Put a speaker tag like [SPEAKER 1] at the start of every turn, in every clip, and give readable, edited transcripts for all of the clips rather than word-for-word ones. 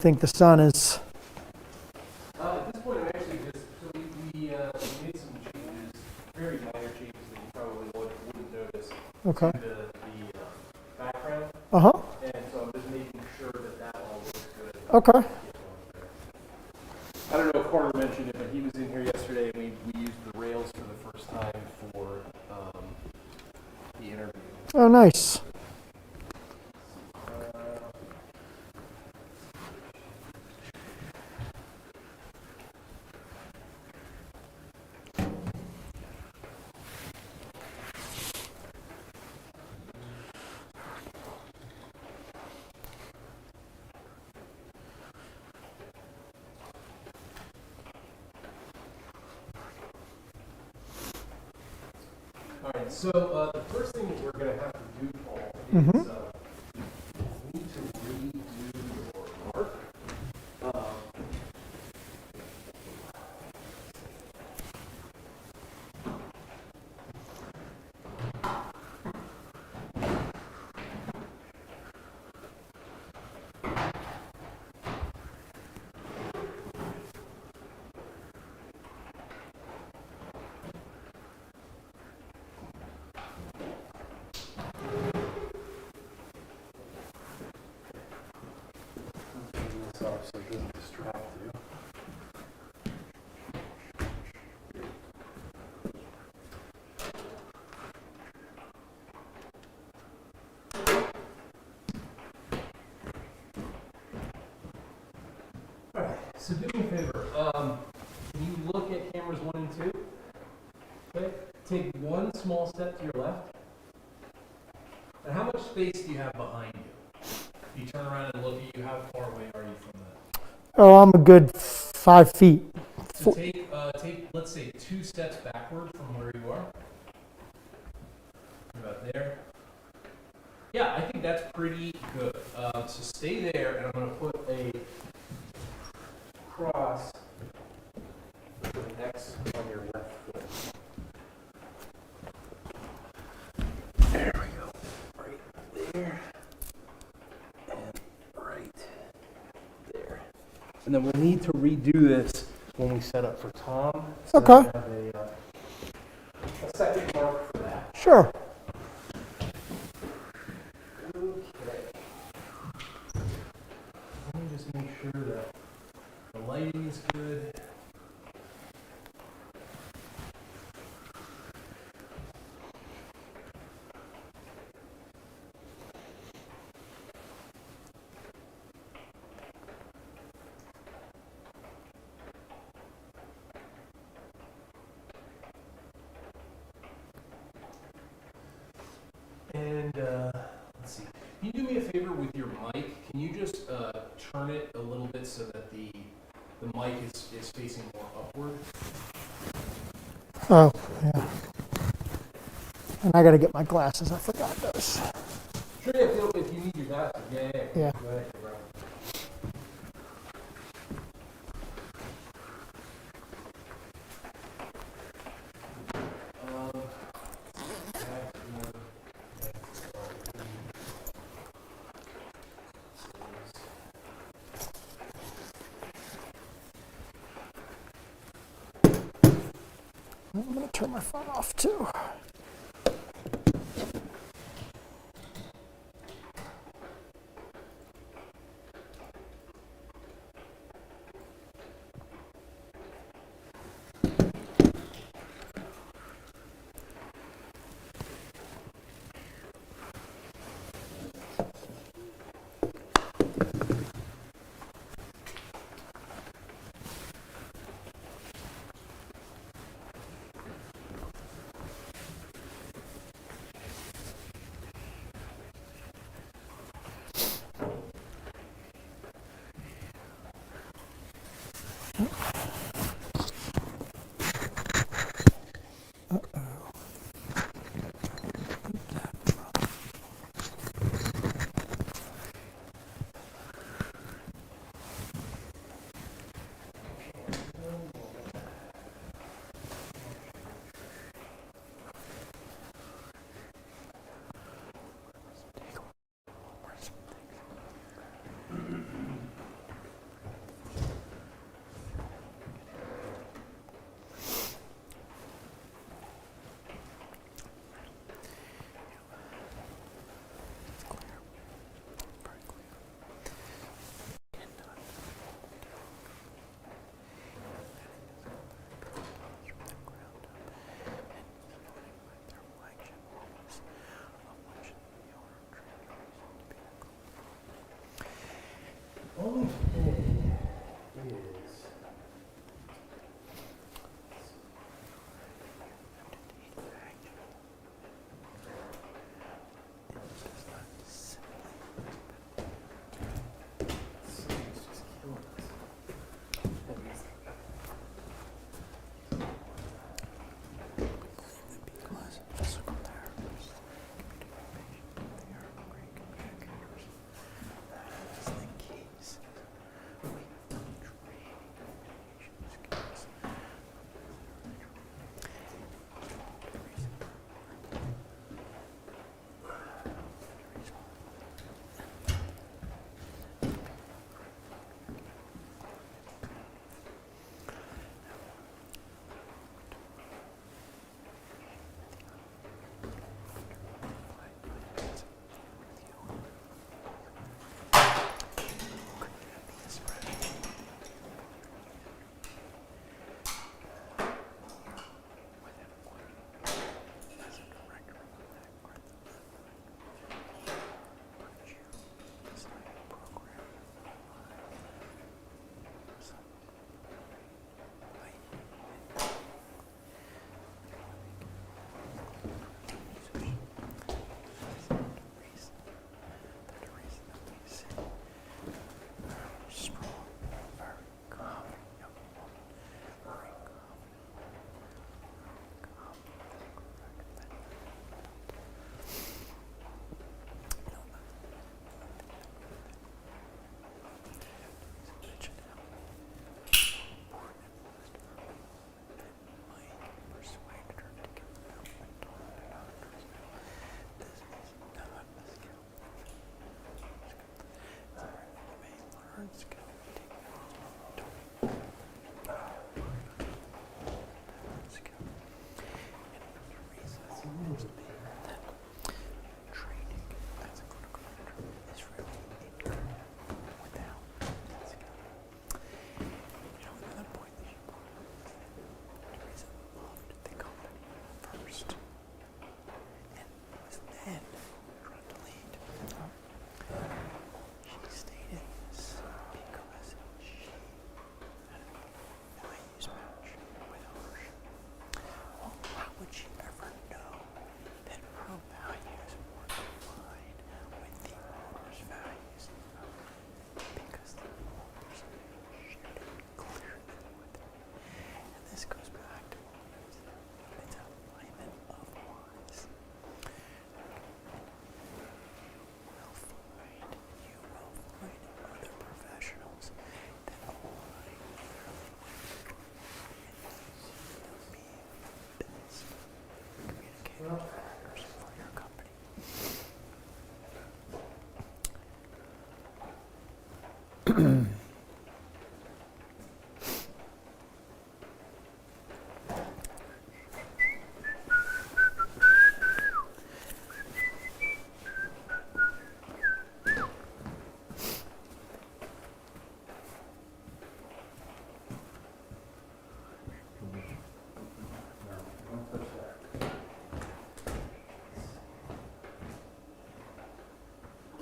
[SPEAKER 1] think the sun is?
[SPEAKER 2] At this point, I'm actually just, so we made some changes, very minor changes that you probably wouldn't notice
[SPEAKER 1] Okay.
[SPEAKER 2] to the background.
[SPEAKER 1] Uh-huh.
[SPEAKER 2] And so I'm just making sure that that all looks good.
[SPEAKER 1] Okay.
[SPEAKER 2] I don't know if Carter mentioned it, but he was in here yesterday and we used the rails for the first time for the interview.
[SPEAKER 1] Oh, nice.
[SPEAKER 2] All right, so the first thing that we're going to have to do, Paul, is we need to redo your mark. So it doesn't distract you. Alright, so do me a favor. Can you look at cameras 1 and 2? Okay. Take one small step to your left. And how much space do you have behind you? If you turn around and look at you, how far away are you from that?
[SPEAKER 1] Oh, I'm a good 5 feet.
[SPEAKER 2] So take, let's say, 2 steps backward from where you are. About there. Yeah, I think that's pretty good. So stay there, and I'm going to put a cross with an X on your left foot. There we go. Right there. And right there. And then we'll need to redo this when we set up for Tom. So
[SPEAKER 1] Okay.
[SPEAKER 2] I have a second mark for that.
[SPEAKER 1] Sure.
[SPEAKER 2] Okay. Let me just make sure that the lighting is good. And let's see. Can you do me a favor with your mic? Can you just turn it a little bit so that the mic is facing more upward?
[SPEAKER 1] Oh, yeah. And I got to get my glasses. I forgot those.
[SPEAKER 2] Sure, yeah, if you need your glasses. Yeah.
[SPEAKER 1] Yeah.
[SPEAKER 2] Go ahead, bro.
[SPEAKER 1] I'm going to turn my phone off too.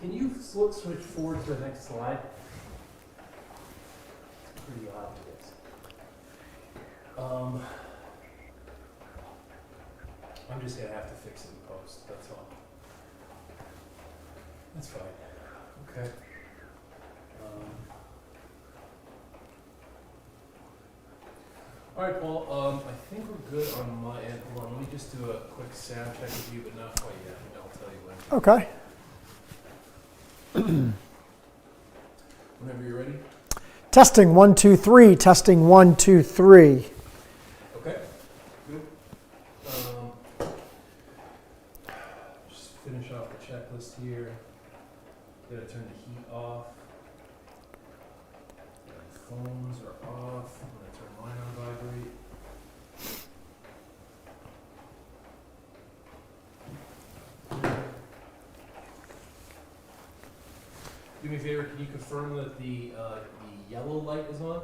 [SPEAKER 2] Can you switch forward to the next slide? It's pretty obvious. I'm just gonna have to fix it in post, that's all. That's fine. Okay. All right, Paul, I think we're good on my end. Hold on, let me just do a quick sound check with you, but not quite yet. I'll tell you when.
[SPEAKER 1] Okay.
[SPEAKER 2] Whenever you're ready.
[SPEAKER 1] Testing 1, 2, 3. Testing 1, 2, 3.
[SPEAKER 2] Okay. Good. Just finish off the checklist here. Gotta turn the heat off. The phones are off. I'm gonna turn mine on vibrate. Do me a favor, can you confirm that the yellow light is on?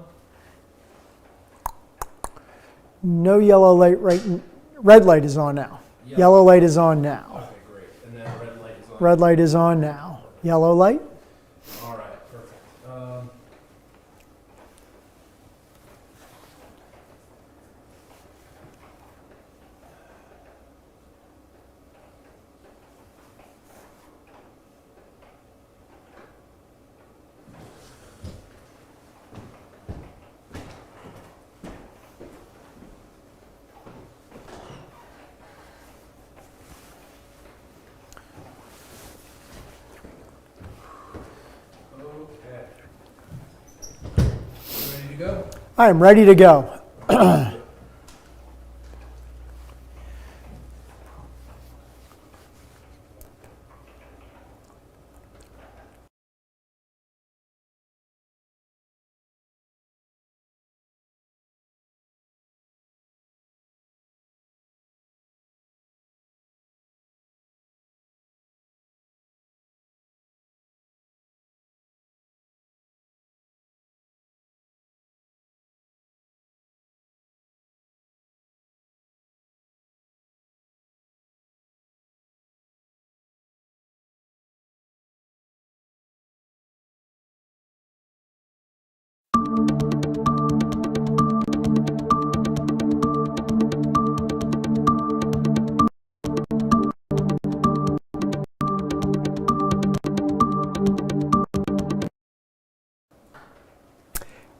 [SPEAKER 1] No yellow light red light is on now. Yellow light is on now.
[SPEAKER 2] Okay, great. And then red light is on.
[SPEAKER 1] Red light is on now. Yellow light?
[SPEAKER 2] All right, perfect. to go?
[SPEAKER 1] I am ready to go.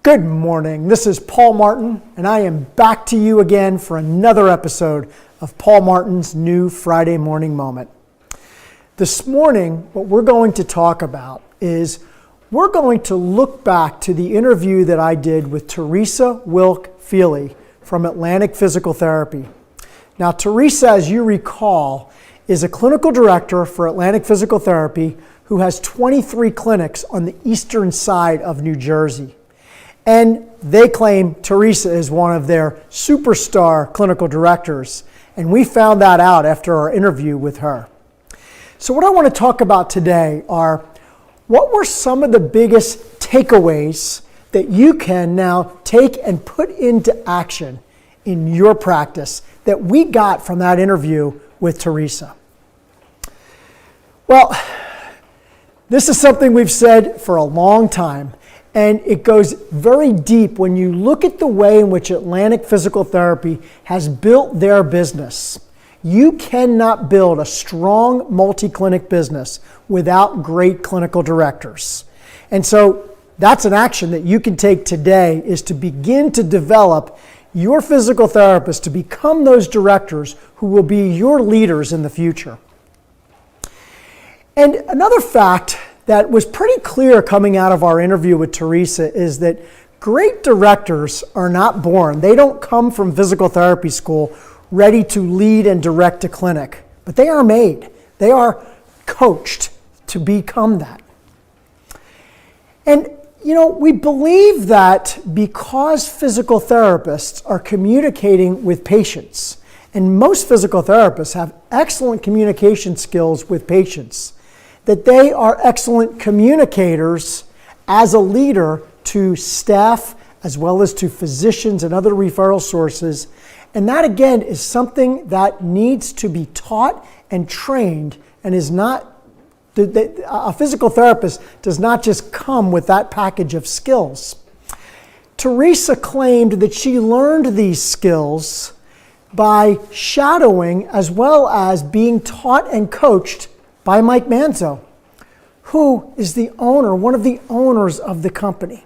[SPEAKER 1] Good morning. This is Paul Martin, and I am back to you again for another episode of Paul Martin's New Friday Morning Moment. This morning, what we're going to talk about is we're going to look back to the interview that I did with Teresa Wilk Feely from Atlantic Physical Therapy. Now, Teresa, as you recall, is a clinical director for Atlantic Physical Therapy who has 23 clinics on the eastern side of New Jersey. And they claim Teresa is one of their superstar clinical directors. And we found that out after our interview with her. So what I want to talk about today are what were some of the biggest takeaways that you can now take and put into action in your practice that we got from that interview with Teresa. Well, this is something we've said for a long time. And it goes very deep when you look at the way in which Atlantic Physical Therapy has built their business. You cannot build a strong multi-clinic business without great clinical directors. And so that's an action that you can take today, is to begin to develop your physical therapists to become those directors who will be your leaders in the future. And another fact that was pretty clear coming out of our interview with Teresa is that great directors are not born. They don't come from physical therapy school ready to lead and direct a clinic, but they are made. They are coached to become that. And we believe that because physical therapists are communicating with patients, and most physical therapists have excellent communication skills with patients, that they are excellent communicators as a leader to staff as well as to physicians and other referral sources. And that again is something that needs to be taught and trained, and is not, a physical therapist does not just come with that package of skills. Teresa claimed that she learned these skills by shadowing as well as being taught and coached by Mike Manzo, who is the owner, one of the owners of the company.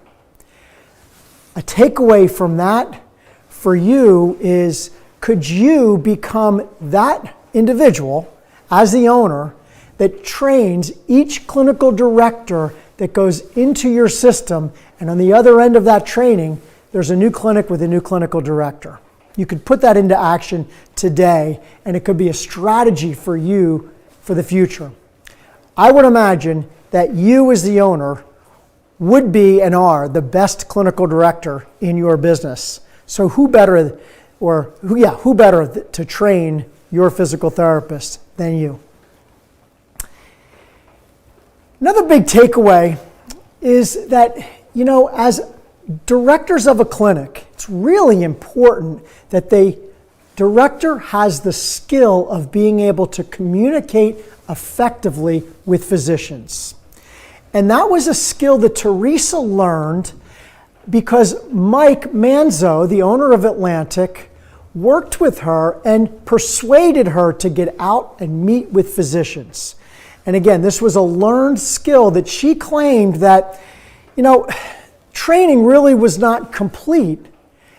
[SPEAKER 1] A takeaway from that for you is, could you become that individual as the owner that trains each clinical director that goes into your system, and on the other end of that training, there's a new clinic with a new clinical director. You could put that into action today, and it could be a strategy for you for the future. I would imagine that you as the owner would be and are the best clinical director in your business. So who better to train your physical therapist than you? Another big takeaway is that, as directors of a clinic, it's really important that the director has the skill of being able to communicate effectively with physicians. And that was a skill that Teresa learned because Mike Manzo, the owner of Atlantic, worked with her and persuaded her to get out and meet with physicians. And again, this was a learned skill that she claimed that, training really was not complete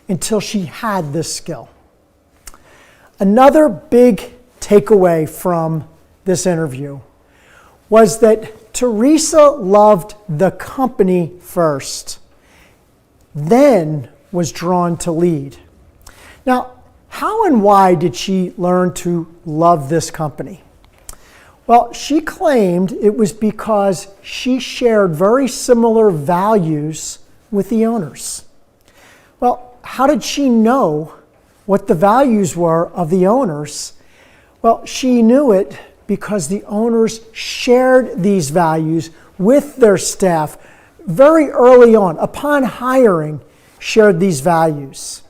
[SPEAKER 1] until she had this skill. Another big takeaway from this interview was that Teresa loved the company first. then was drawn to lead. Now, how and why did she learn to love this company? Well, she claimed it was because she shared very similar values with the owners. Well, how did she know what the values were of the owners? Well, she knew it because the owners shared these values with their staff very early on, upon hiring, shared these values.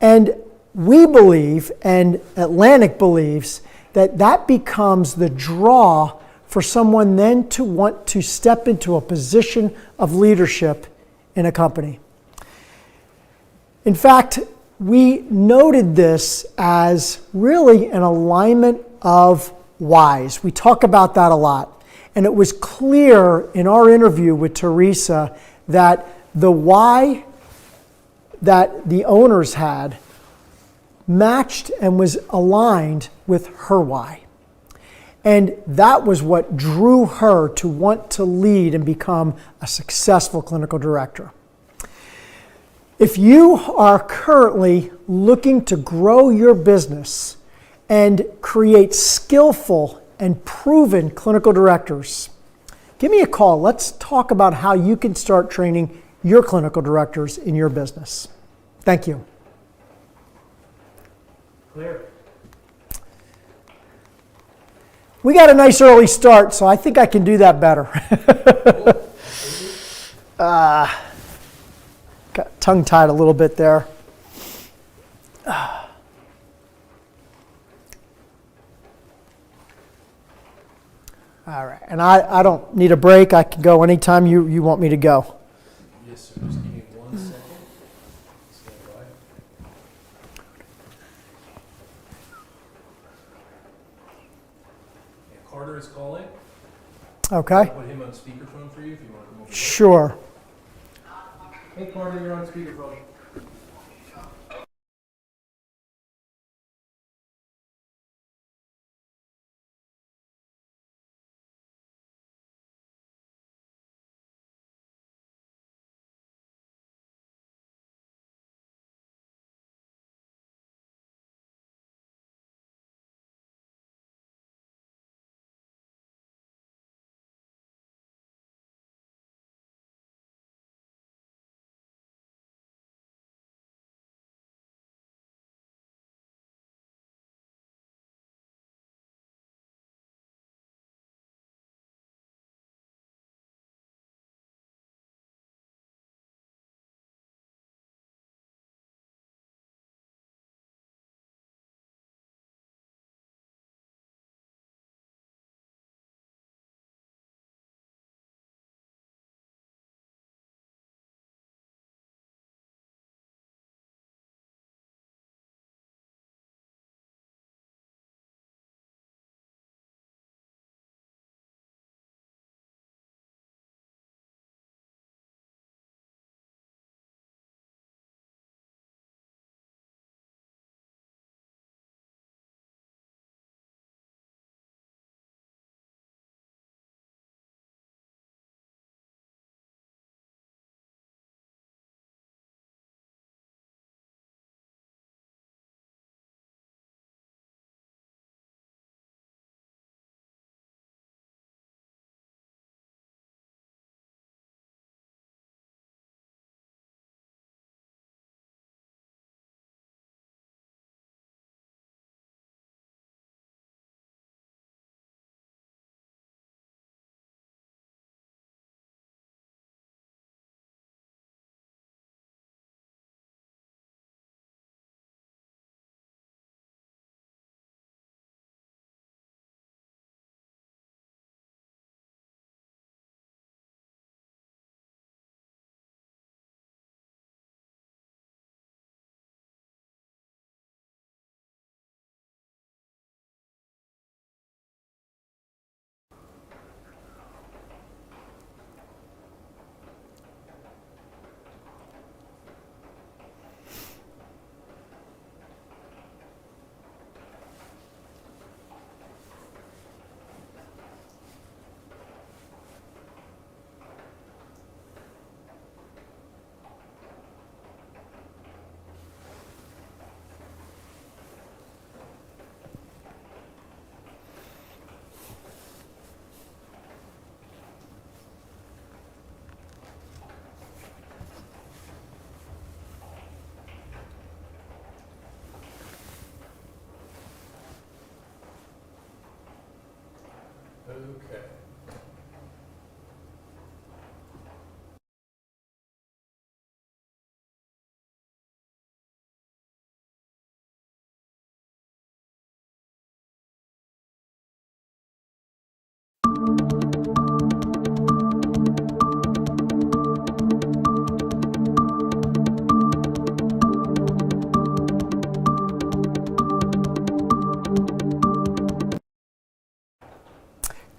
[SPEAKER 1] And we believe, and Atlantic believes, that that becomes the draw for someone then to want to step into a position of leadership in a company. In fact, we noted this as really an alignment of whys. We talk about that a lot. And it was clear in our interview with Teresa that the why that the owners had matched and was aligned with her why. And that was what drew her to want to lead and become a successful clinical director. If you are currently looking to grow your business and create skillful and proven clinical directors, give me a call. Let's talk about how you can start training your clinical directors in your business. Thank you.
[SPEAKER 2] Clear.
[SPEAKER 1] We got a nice early start, so I think I can do that better. Got tongue-tied a little bit there. All right, and I don't need a break. I can go anytime you want me to go.
[SPEAKER 2] Yes, sir. Just give me 1 second. Stand by. Yeah, Carter is calling.
[SPEAKER 1] Okay?
[SPEAKER 2] I'll put him on speakerphone for you if you want to come over.
[SPEAKER 1] Sure.
[SPEAKER 2] Hey, Carter, you're on speakerphone.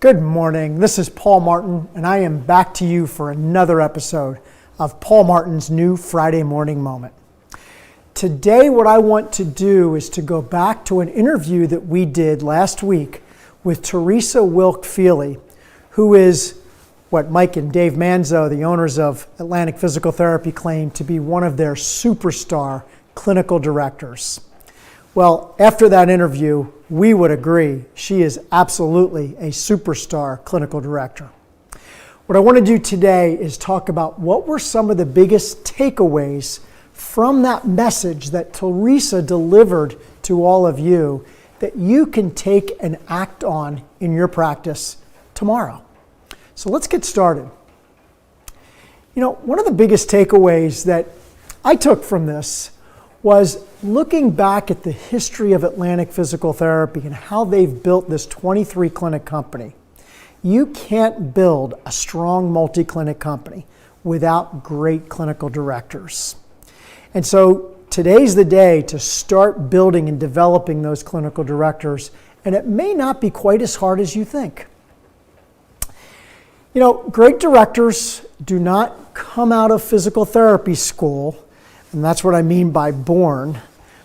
[SPEAKER 1] Good morning. This is Paul Martin, and I am back to you for another episode of Paul Martin's new Friday Morning Moment. Today, what I want to do is to go back to an interview that we did last week with Teresa Wilk-Feely, who is what Mike and Dave Manzo, the owners of Atlantic Physical Therapy, claim to be one of their superstar clinical directors. Well, after that interview, we would agree she is absolutely a superstar clinical director. What I want to do today is talk about what were some of the biggest takeaways from that message that Teresa delivered to all of you that you can take and act on in your practice tomorrow. So let's get started. You know, one of the biggest takeaways that I took from this was looking back at the history of Atlantic Physical Therapy and how they've built this 23 clinic company. You can't build a strong multi-clinic company without great clinical directors. And so today's the day to start building and developing those clinical directors, and it may not be quite as hard as you think. You know, great directors do not come out of physical therapy school, and that's what I mean by born.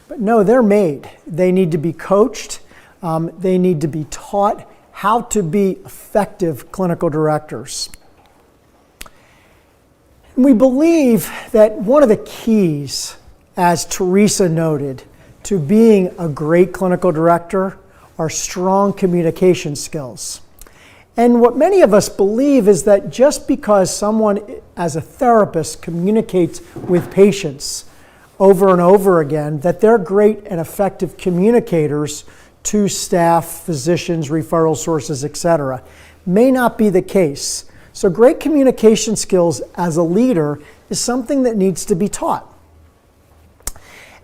[SPEAKER 1] But no, they're made. They need to be coached. They need to be taught how to be effective clinical directors. And we believe that one of the keys, as Teresa noted, to being a great clinical director are strong communication skills. And what many of us believe is that just because someone as a therapist communicates with patients over and over again, that they're great and effective communicators to staff, physicians, referral sources, etc., may not be the case. So great communication skills as a leader is something that needs to be taught.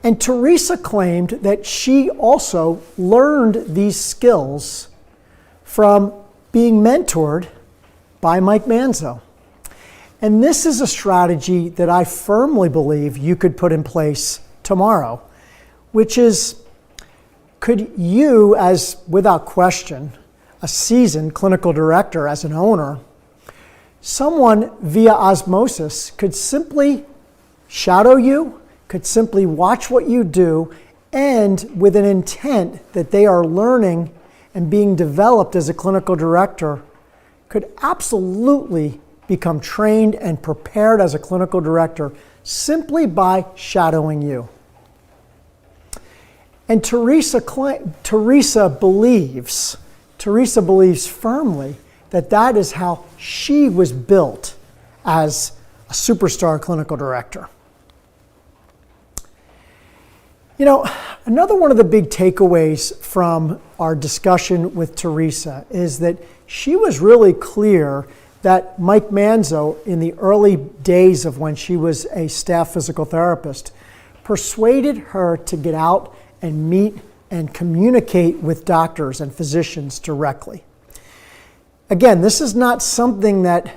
[SPEAKER 1] And Teresa claimed that she also learned these skills from being mentored by Mike Manzo. And this is a strategy that I firmly believe you could put in place tomorrow, which is, could you, as without question, a seasoned clinical director, as an owner, someone via osmosis could simply shadow you, could simply watch what you do, and with an intent that they are learning and being developed as a clinical director, could absolutely become trained and prepared as a clinical director simply by shadowing you. And Teresa believes firmly that that is how she was built as a superstar clinical director. You know, another one of the big takeaways from our discussion with Teresa is that she was really clear that Mike Manzo, in the early days of when she was a staff physical therapist, persuaded her to get out and meet and communicate with doctors and physicians directly. Again, this is not something that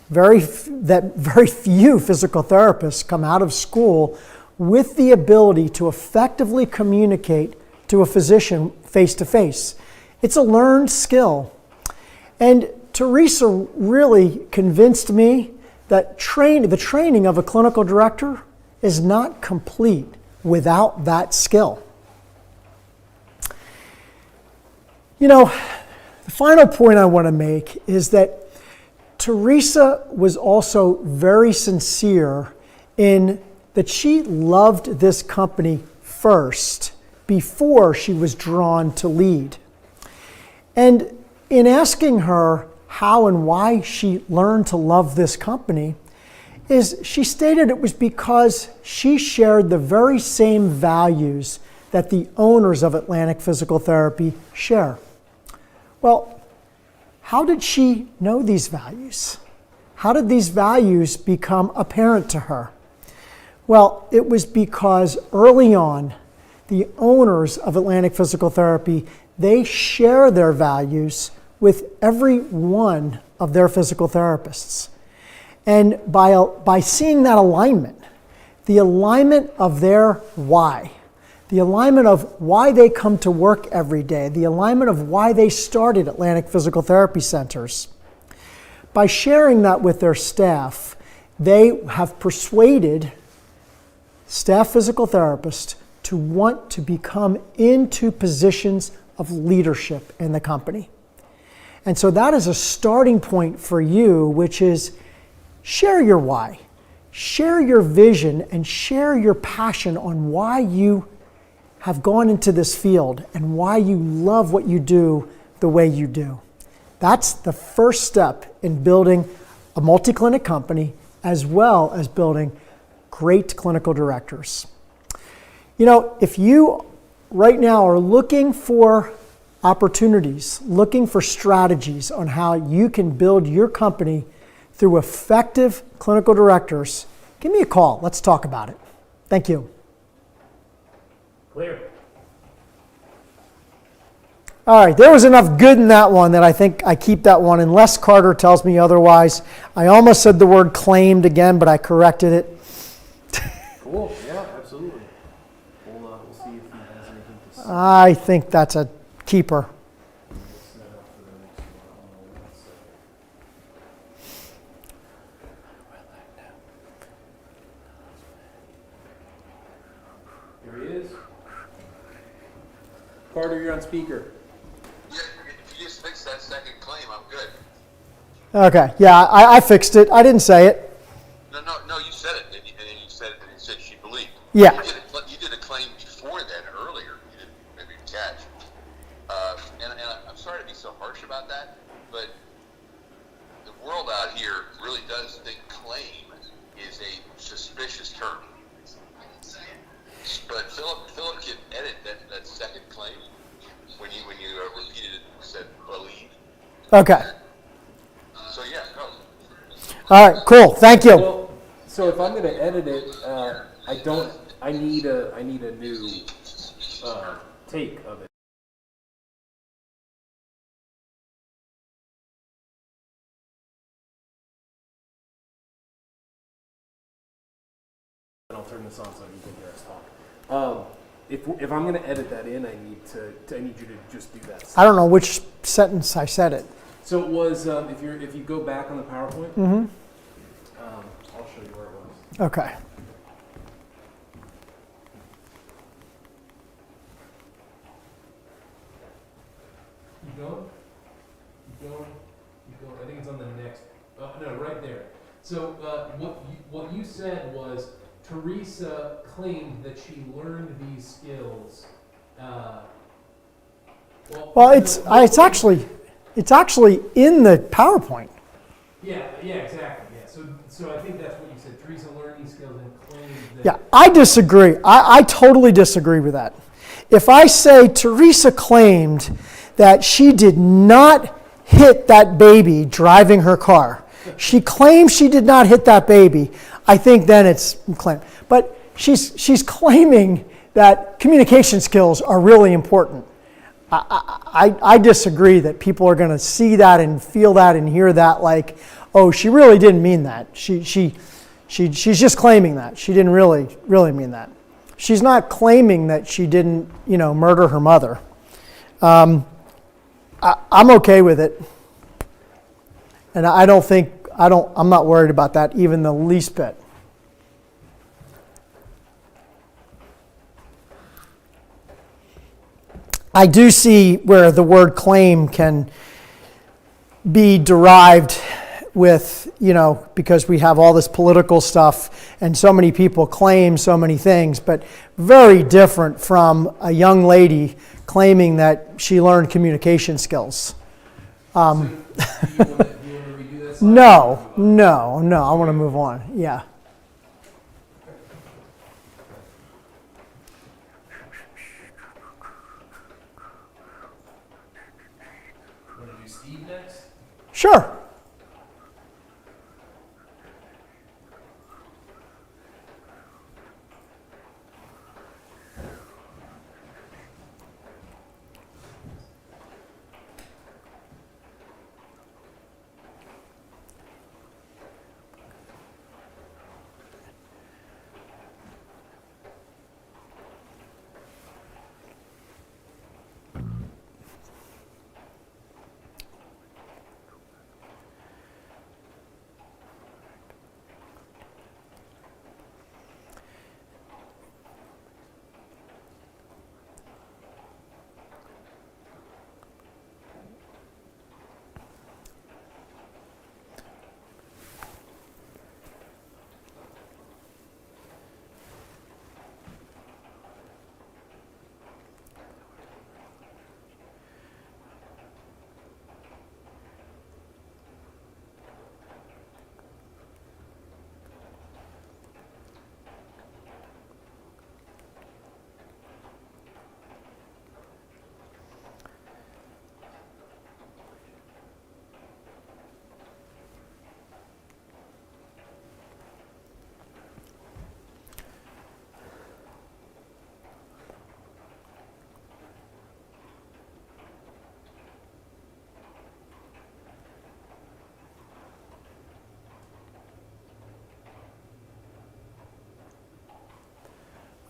[SPEAKER 1] very few physical therapists come out of school with the ability to effectively communicate to a physician face-to-face. It's a learned skill. And Teresa really convinced me that the training of a clinical director is not complete without that skill. You know, the final point I want to make is that Teresa was also very sincere in that she loved this company first before she was drawn to lead. And in asking her how and why she learned to love this company, is she stated it was because she shared the very same values that the owners of Atlantic Physical Therapy share. Well, how did she know these values? How did these values become apparent to her? Well, it was because early on, the owners of Atlantic Physical Therapy, they share their values with every one of their physical therapists. And by seeing that alignment, the alignment of their why, the alignment of why they come to work every day, the alignment of why they started Atlantic Physical Therapy Centers. By sharing that with their staff, they have persuaded staff physical therapists to want to become into positions of leadership in the company. And so that is a starting point for you, which is share your why, share your vision, and share your passion on why you have gone into this field and why you love what you do the way you do. That's the first step in building a multi-clinic company as well as building great clinical directors. You know, if you right now are looking for opportunities, looking for strategies on how you can build your company through effective clinical directors, give me a call. Let's talk about it. Thank you.
[SPEAKER 2] Clear.
[SPEAKER 1] All right, there was enough good in that one that I think I keep that one unless Carter tells me otherwise. I almost said the word claimed again, but I corrected it.
[SPEAKER 2] Cool, yeah, absolutely. We'll see if he has anything to say.
[SPEAKER 1] I think that's a keeper.
[SPEAKER 2] Here he is. Carter, you're on speaker.
[SPEAKER 3] Yeah, if you just fix that second claim, I'm good.
[SPEAKER 1] Okay, yeah, I fixed it. I didn't say it.
[SPEAKER 3] No, you said it, and then you said it, and you said she believed.
[SPEAKER 1] Yeah.
[SPEAKER 3] You did a claim before that, earlier. You didn't maybe catch. And I'm sorry to be so harsh about that, but the world out here really does think claim is a suspicious term. But Philip can edit that second claim when you repeated it and said believe.
[SPEAKER 1] Okay.
[SPEAKER 2] Uh,
[SPEAKER 3] So yeah, no.
[SPEAKER 1] All right, cool. Thank you.
[SPEAKER 2] Well, so if I'm going to edit it, I need a new take of it. And I'll turn this on so you can hear us talk. If I'm going to edit that in, I need you to just do that.
[SPEAKER 1] I don't know which sentence I said it.
[SPEAKER 2] So it was if you go back on the PowerPoint, I'll show you where it was.
[SPEAKER 1] Okay.
[SPEAKER 2] Keep going. Keep going. Keep going. I think it's on the next. Oh no, right there. So what you said was Teresa claimed that she learned these skills.
[SPEAKER 1] Well, it's actually in the PowerPoint.
[SPEAKER 2] Yeah, exactly. Yeah. So I think that's what you said. Teresa learned these skills and claimed that.
[SPEAKER 1] Yeah, I disagree. I totally disagree with that. If I say Teresa claimed that she did not hit that baby driving her car, she claims she did not hit that baby, I think then it's claim. But she's claiming that communication skills are really important. I disagree that people are going to see that and feel that and hear that like, oh, she really didn't mean that. She's just claiming that. She didn't really mean that. She's not claiming that she didn't, murder her mother. I'm okay with it. And I'm not worried about that even the least bit. I do see where the word claim can be derived with, because we have all this political stuff and so many people claim so many things, but very different from a young lady claiming that she learned communication skills.
[SPEAKER 2] Do you want to redo that slide?
[SPEAKER 1] No, I want to move on. Yeah.
[SPEAKER 2] Want to do Steve next?
[SPEAKER 1] Sure.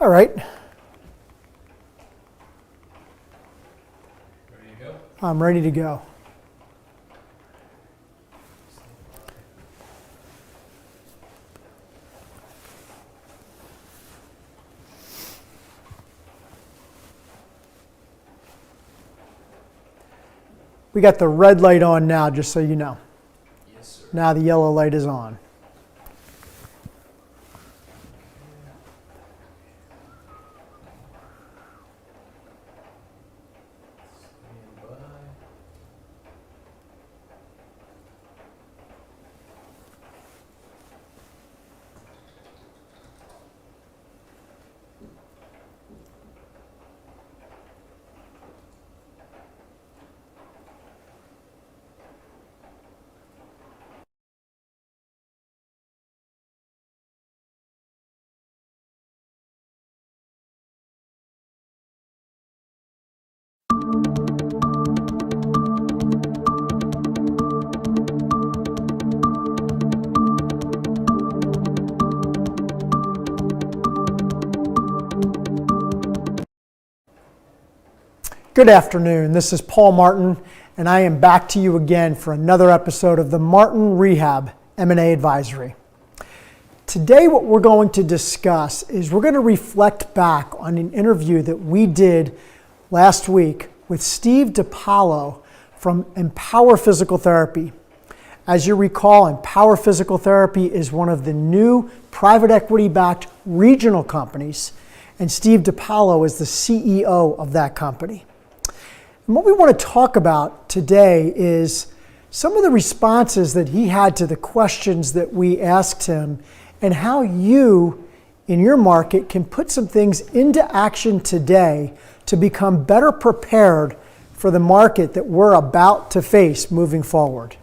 [SPEAKER 1] All right,
[SPEAKER 2] Ready to go?
[SPEAKER 1] I'm ready to go. We got the red light on now, just so you know.
[SPEAKER 2] Yes, sir.
[SPEAKER 1] Now the yellow light is on.
[SPEAKER 2] Stand by.
[SPEAKER 1] Good afternoon. This is Paul Martin, and I am back to you again for another episode of the Martin Rehab M&A Advisory. Today, what we're going to discuss is we're going to reflect back on an interview that we did last week with Steve DiPaolo from Empower Physical Therapy. As you recall, Empower Physical Therapy is one of the new private equity-backed regional companies, and Steve DiPaolo is the CEO of that company. And what we want to talk about today is some of the responses that he had to the questions that we asked him and how you, in your market, can put some things into action today to become better prepared for the market that we're about to face moving forward.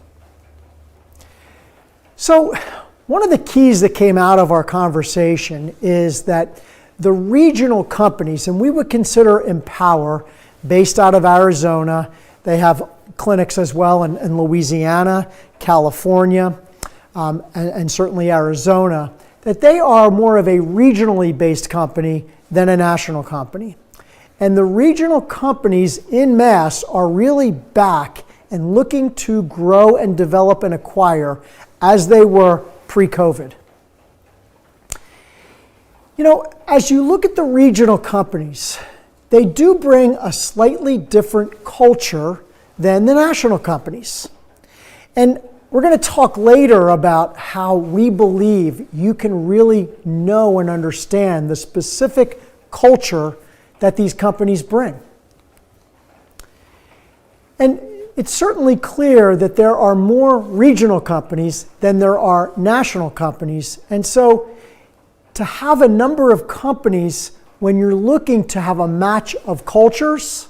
[SPEAKER 1] So, one of the keys that came out of our conversation is that the regional companies, and we would consider Empower, based out of Arizona. They have clinics as well in Louisiana, California, and certainly Arizona, that they are more of a regionally based company than a national company. And the regional companies in mass are really back and looking to grow and develop and acquire as they were pre-COVID. You know, as you look at the regional companies, they do bring a slightly different culture than the national companies. And we're going to talk later about how we believe you can really know and understand the specific culture that these companies bring. And it's certainly clear that there are more regional companies than there are national companies. And so to have a number of companies when you're looking to have a match of cultures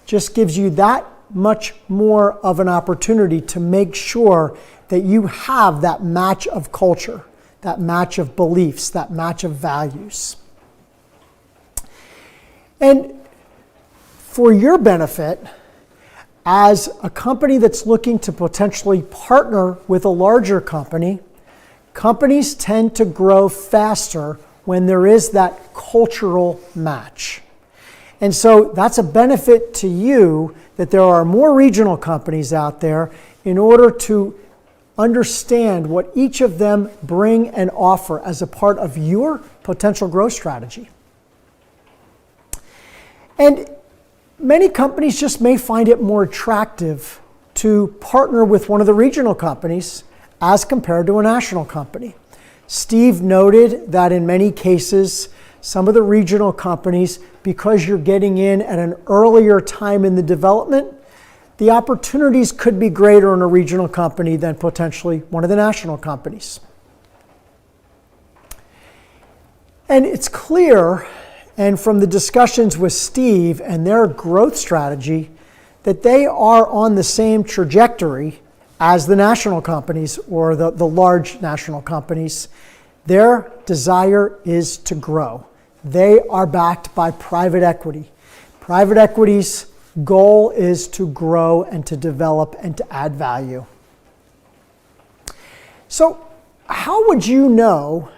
[SPEAKER 1] just gives you that much more of an opportunity to make sure that you have that match of culture, that match of beliefs, that match of values. And for your benefit, as a company that's looking to potentially partner with a larger company, companies tend to grow faster when there is that cultural match. And so that's a benefit to you that there are more regional companies out there in order to understand what each of them bring and offer as a part of your potential growth strategy. And many companies just may find it more attractive to partner with one of the regional companies as compared to a national company. Steve noted that in many cases, some of the regional companies, because you're getting in at an earlier time in the development, the opportunities could be greater in a regional company than potentially one of the national companies. And it's clear, and from the discussions with Steve and their growth strategy, that they are on the same trajectory as the national companies or the large national companies. Their desire is to grow. They are backed by private equity. Private equity's goal is to grow and to develop and to add value. So how would you know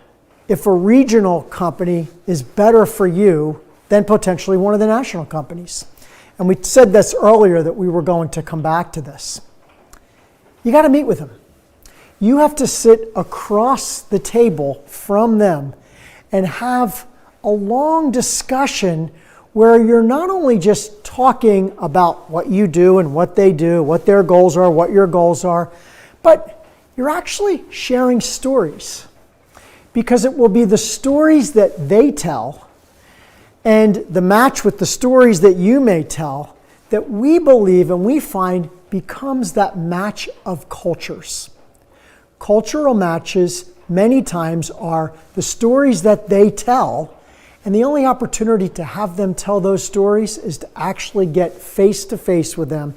[SPEAKER 1] if a regional company is better for you than potentially one of the national companies. And we said this earlier that we were going to come back to this. You got to meet with them. You have to sit across the table from them and have a long discussion where you're not only just talking about what you do and what they do, what their goals are, what your goals are, but you're actually sharing stories. Because it will be the stories that they tell and the match with the stories that you may tell that we believe and we find becomes that match of cultures. Cultural matches many times are the stories that they tell, and the only opportunity to have them tell those stories is to actually get face to face with them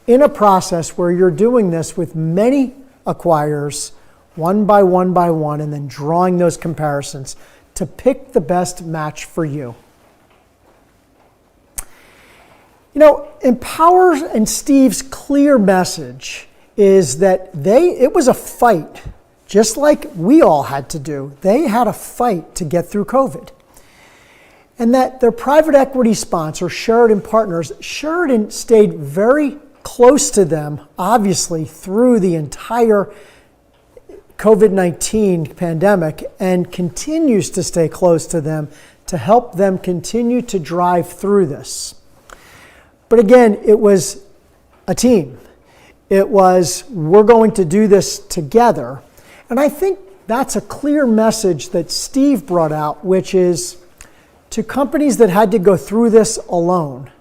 [SPEAKER 1] in a process where you're doing this with many acquirers, one by one, and then drawing those comparisons to pick the best match for you. You know, Empower and Steve's clear message is that it was a fight, just like we all had to do. They had a fight to get through COVID. And that their private equity sponsor, Sheridan Partners, Sheridan stayed very close to them, obviously, through the entire COVID-19 pandemic, and continues to stay close to them to help them continue to drive through this. But again, it was a team. It was, we're going to do this together. And I think that's a clear message that Steve brought out, which is to companies that had to go through this alone,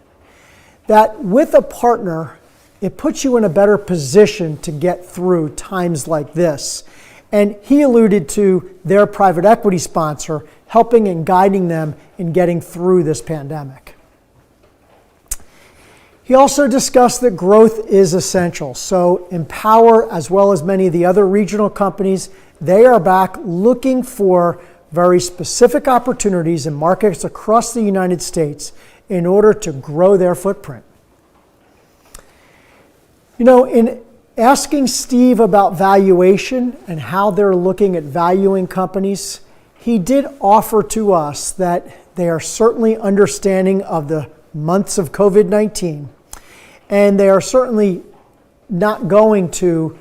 [SPEAKER 1] that with a partner, it puts you in a better position to get through times like this. And he alluded to their private equity sponsor helping and guiding them in getting through this pandemic. He also discussed that growth is essential. So Empower, as well as many of the other regional companies, they are back looking for very specific opportunities in markets across the United States in order to grow their footprint. You know, in asking Steve about valuation and how they're looking at valuing companies, he did offer to us that they are certainly understanding of the months of COVID-19, and they are certainly not going to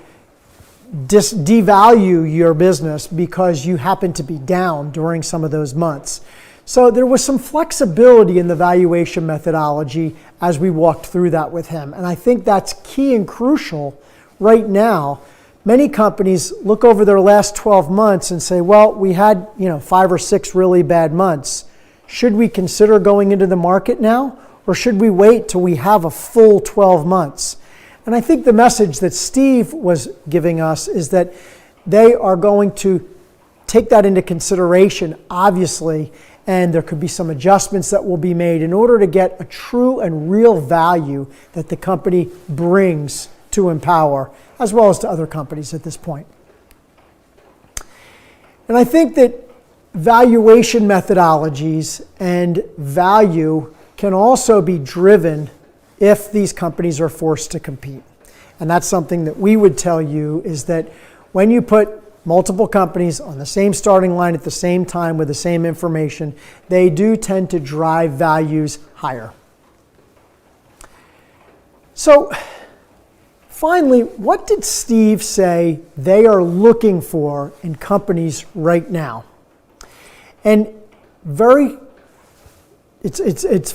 [SPEAKER 1] devalue your business because you happen to be down during some of those months. So there was some flexibility in the valuation methodology as we walked through that with him. And I think that's key and crucial right now. Many companies look over their last 12 months and say, well, we had 5 or 6 really bad months. Should we consider going into the market now? Or should we wait till we have a full 12 months? And I think the message that Steve was giving us is that they are going to take that into consideration, obviously, and there could be some adjustments that will be made in order to get a true and real value that the company brings to Empower, as well as to other companies at this point. And I think that valuation methodologies and value can also be driven if these companies are forced to compete. And that's something that we would tell you is that when you put multiple companies on the same starting line at the same time with the same information, they do tend to drive values higher. So finally, what did Steve say they are looking for in companies right now? And it's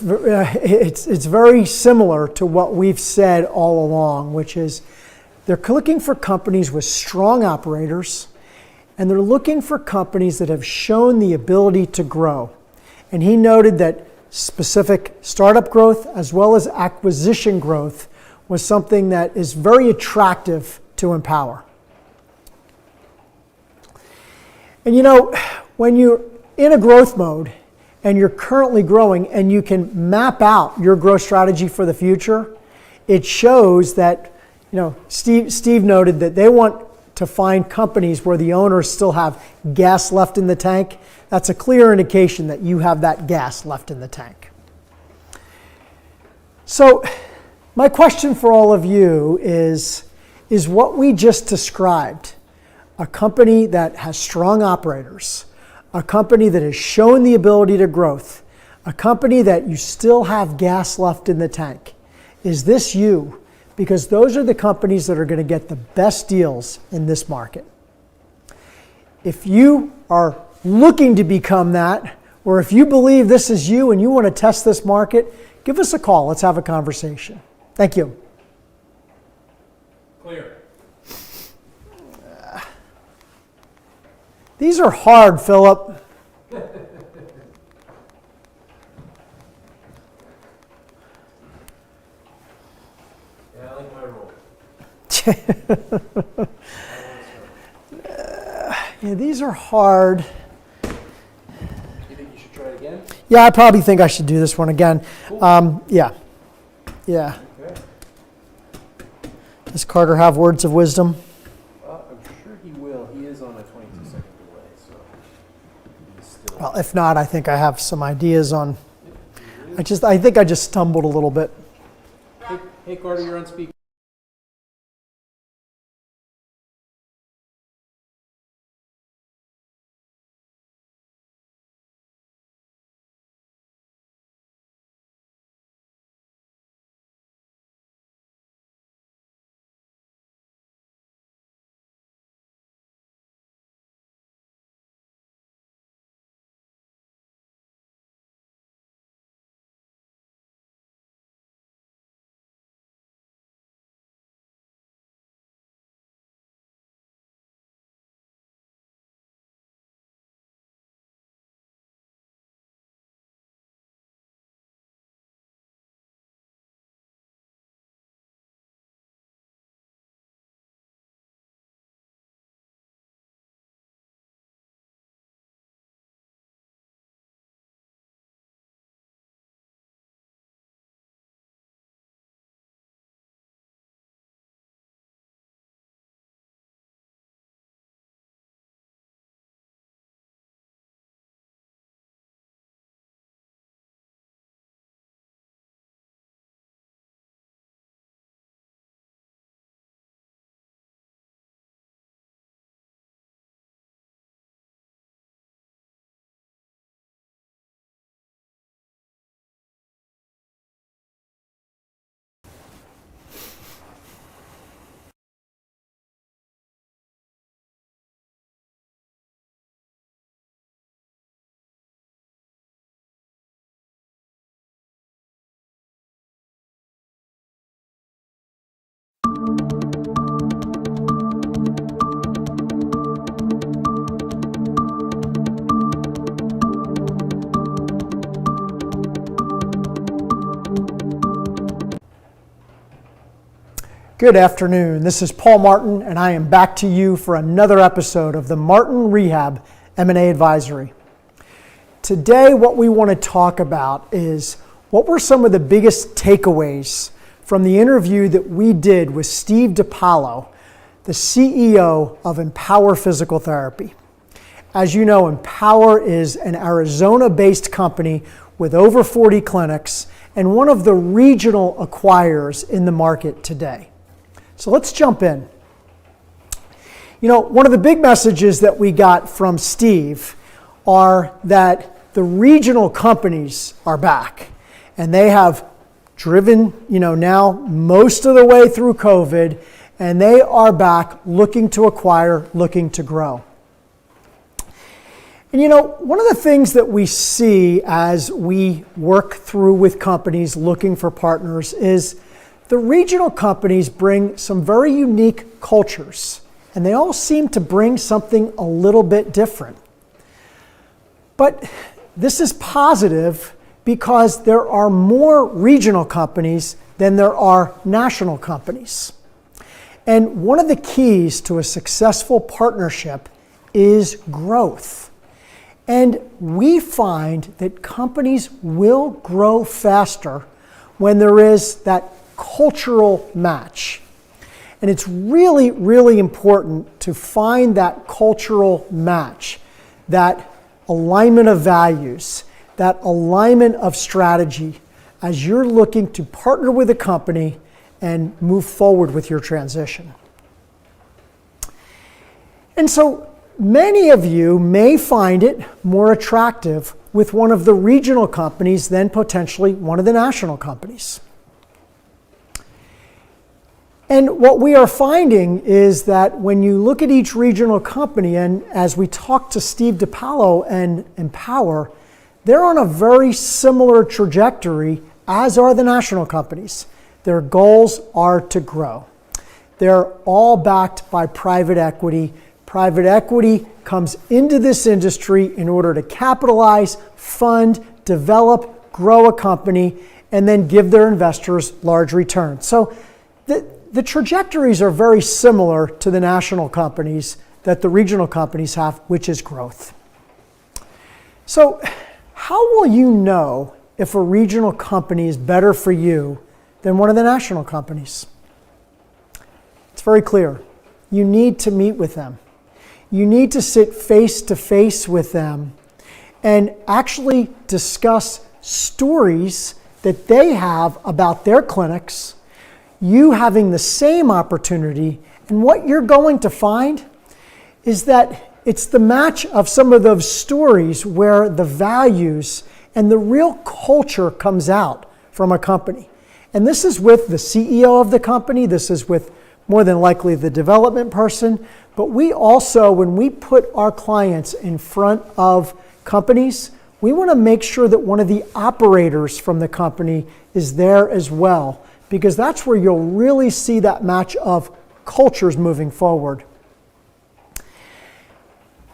[SPEAKER 1] very similar to what we've said all along, which is they're looking for companies with strong operators, and they're looking for companies that have shown the ability to grow. And he noted that specific startup growth as well as acquisition growth was something that is very attractive to Empower. And when you're in a growth mode and you're currently growing and you can map out your growth strategy for the future, it shows that, Steve noted that they want to find companies where the owners still have gas left in the tank. That's a clear indication that you have that gas left in the tank. So my question for all of you is what we just described, a company that has strong operators, a company that has shown the ability to growth, a company that you still have gas left in the tank. Is this you? Because those are the companies that are going to get the best deals in this market. If you are looking to become that, or if you believe this is you and you want to test this market, give us a call. Let's have a conversation. Thank you.
[SPEAKER 2] Clear.
[SPEAKER 1] These are hard, Philip.
[SPEAKER 2] Yeah, I like my role.
[SPEAKER 1] Yeah, these are hard.
[SPEAKER 2] You think you should try it again?
[SPEAKER 1] Yeah, I probably think I should do this one again.
[SPEAKER 2] Cool.
[SPEAKER 1] Yeah.
[SPEAKER 2] Okay.
[SPEAKER 1] Does Carter have words of wisdom?
[SPEAKER 2] I'm sure he will. He is on a 22-second delay, so he's still.
[SPEAKER 1] Well, if not, I think I have some ideas on. I think I just stumbled a little bit.
[SPEAKER 2] Hey, Carter, you're on speaker.
[SPEAKER 1] Good afternoon. This is Paul Martin, and I am back to you for another episode of the Martin Rehab M&A Advisory. Today, what we want to talk about is what were some of the biggest takeaways from the interview that we did with Steve DiPaolo, the CEO of Empower Physical Therapy. As you know, Empower is an Arizona-based company with over 40 clinics and one of the regional acquirers in the market today. So let's jump in. You know, one of the big messages that we got from Steve are that the regional companies are back, and they have driven, now most of the way through COVID, and they are back looking to acquire, looking to grow. And one of the things that we see as we work through with companies looking for partners is the regional companies bring some very unique cultures, and they all seem to bring something a little bit different. But this is positive because there are more regional companies than there are national companies. And one of the keys to a successful partnership is growth. And we find that companies will grow faster when there is that cultural match. And it's really, really important to find that cultural match, that alignment of values, that alignment of strategy as you're looking to partner with a company and move forward with your transition. And so many of you may find it more attractive with one of the regional companies than potentially one of the national companies. And what we are finding is that when you look at each regional company, and as we talk to Steve DiPaolo and Empower, they're on a very similar trajectory as are the national companies. Their goals are to grow. They're all backed by private equity. Private equity comes into this industry in order to capitalize, fund, develop, grow a company, and then give their investors large returns. So the trajectories are very similar to the national companies that the regional companies have, which is growth. So how will you know if a regional company is better for you than one of the national companies? It's very clear. You need to meet with them. You need to sit face to face with them and actually discuss stories that they have about their clinics, you having the same opportunity, and what you're going to find is that it's the match of some of those stories where the values and the real culture comes out from a company. And this is with the CEO of the company, this is with more than likely the development person, but we also, when we put our clients in front of companies, we want to make sure that one of the operators from the company is there as well, because that's where you'll really see that match of cultures moving forward.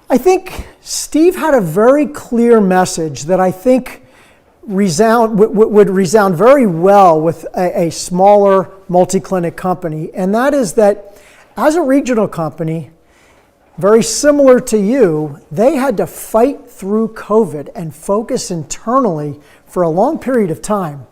[SPEAKER 1] I think Steve had a very clear message that I think would resound very well with a smaller multi-clinic company, and that is that as a regional company, very similar to you, they had to fight through COVID and focus internally for a long period of time.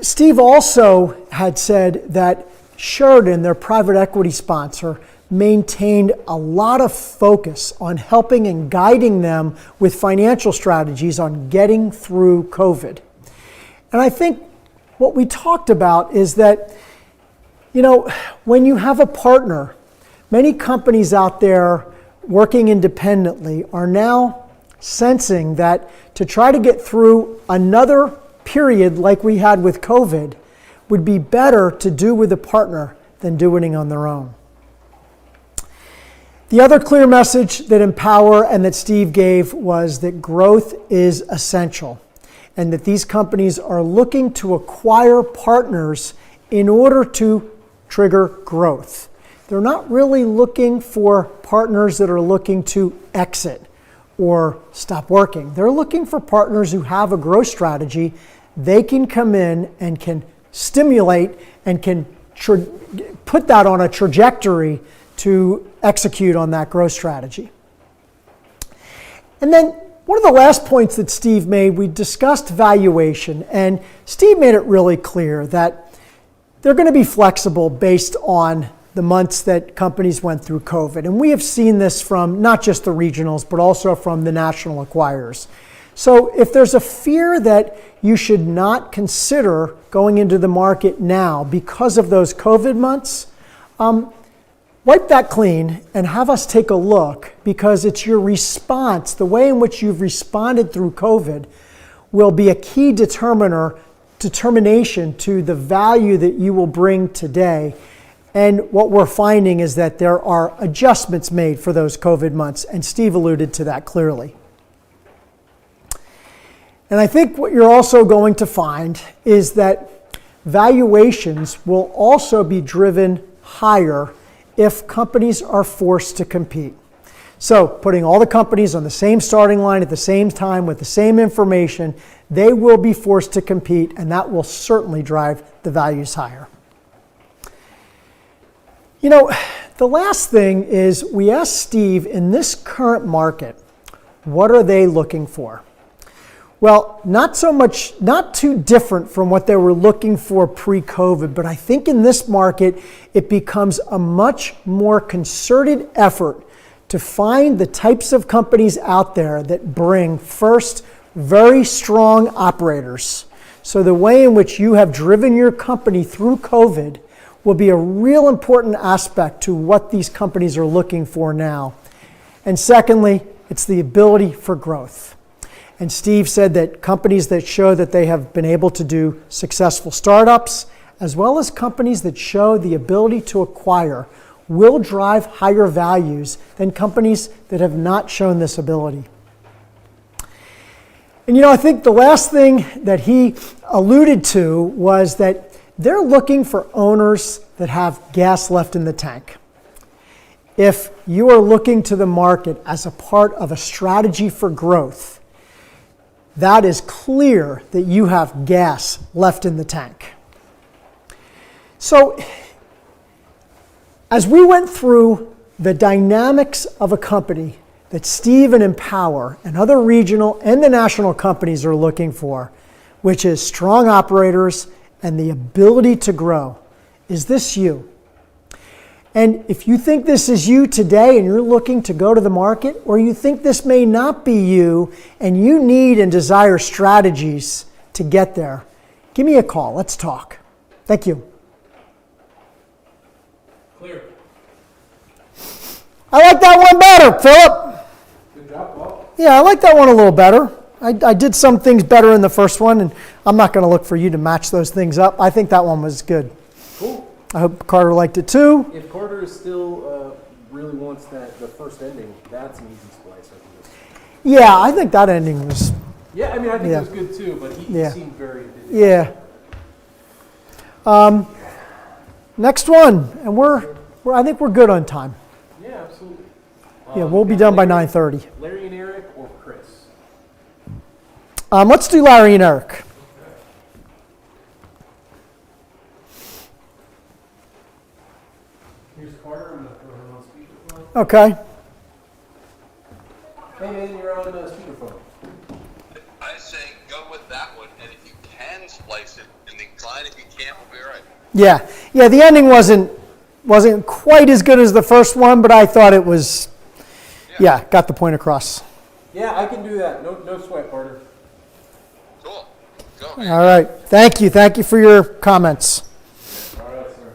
[SPEAKER 1] Steve also had said that Sheridan, their private equity sponsor, maintained a lot of focus on helping and guiding them with financial strategies on getting through COVID. And I think what we talked about is that, when you have a partner, many companies out there working independently are now sensing that to try to get through another period like we had with COVID would be better to do with a partner than doing it on their own. The other clear message that Empower and that Steve gave was that growth is essential and that these companies are looking to acquire partners in order to trigger growth. They're not really looking for partners that are looking to exit or stop working. They're looking for partners who have a growth strategy. They can come in and can stimulate and can put that on a trajectory to execute on that growth strategy. And then one of the last points that Steve made, we discussed valuation, and Steve made it really clear that they're going to be flexible based on the months that companies went through COVID. And we have seen this from not just the regionals, but also from the national acquirers. So if there's a fear that you should not consider going into the market now because of those COVID months, wipe that clean and have us take a look, because it's your response, the way in which you've responded through COVID will be a key determination to the value that you will bring today. And what we're finding is that there are adjustments made for those COVID months, and Steve alluded to that clearly. And I think what you're also going to find is that valuations will also be driven higher if companies are forced to compete. So putting all the companies on the same starting line at the same time with the same information, they will be forced to compete, and that will certainly drive the values higher. The last thing is we asked Steve, in this current market, what are they looking for? Well, not too different from what they were looking for pre-COVID, but I think in this market, it becomes a much more concerted effort to find the types of companies out there that bring, first, very strong operators. So the way in which you have driven your company through COVID will be a real important aspect to what these companies are looking for now. And secondly, it's the ability for growth. And Steve said that companies that show that they have been able to do successful startups, as well as companies that show the ability to acquire, will drive higher values than companies that have not shown this ability. And I think the last thing that he alluded to was that they're looking for owners that have gas left in the tank. If you are looking to the market as a part of a strategy for growth, that is clear that you have gas left in the tank. So, as we went through the dynamics of a company that Steve and Empower and other regional and the national companies are looking for, which is strong operators and the ability to grow, is this you? And if you think this is you today and you're looking to go to the market, or you think this may not be you and you need and desire strategies to get there, give me a call. Let's talk. Thank you.
[SPEAKER 2] Clear.
[SPEAKER 1] I like that one better, Philip.
[SPEAKER 2] Good job, Paul.
[SPEAKER 1] Yeah, I like that one a little better. I did some things better in the first one, and I'm not going to look for you to match those things up. I think that one was good.
[SPEAKER 2] Cool.
[SPEAKER 1] I hope Carter liked it too.
[SPEAKER 2] If Carter still really wants the first ending, that's an easy splice. I think.
[SPEAKER 1] Yeah, I think that ending was,
[SPEAKER 2] Yeah, I mean, I think
[SPEAKER 1] Yeah.
[SPEAKER 2] it was good too, but he
[SPEAKER 1] Yeah.
[SPEAKER 2] seemed very.
[SPEAKER 1] yeah. Next one, and I think we're good on time.
[SPEAKER 2] Yeah, absolutely.
[SPEAKER 1] Yeah, we'll be done by 9:30.
[SPEAKER 2] Larry and Eric or Chris?
[SPEAKER 1] Let's do Larry and Eric.
[SPEAKER 2] Here's Carter. I'm going to throw him on speakerphone.
[SPEAKER 1] Okay.
[SPEAKER 2] Hey, man, you're on speakerphone.
[SPEAKER 3] I say go with that one, and if you can splice it, and then Clyde, if you can't, we'll be all right.
[SPEAKER 1] Yeah. The ending wasn't quite as good as the first one, but I thought it was. Yeah, got the point across.
[SPEAKER 2] Yeah, I can do that. No sweat, Carter.
[SPEAKER 3] Cool. Go, man.
[SPEAKER 1] All right. Thank you. Thank you for your comments.
[SPEAKER 2] All right, sir.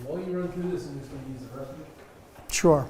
[SPEAKER 2] While you run through this, I'm just going to use the restroom.
[SPEAKER 1] Sure.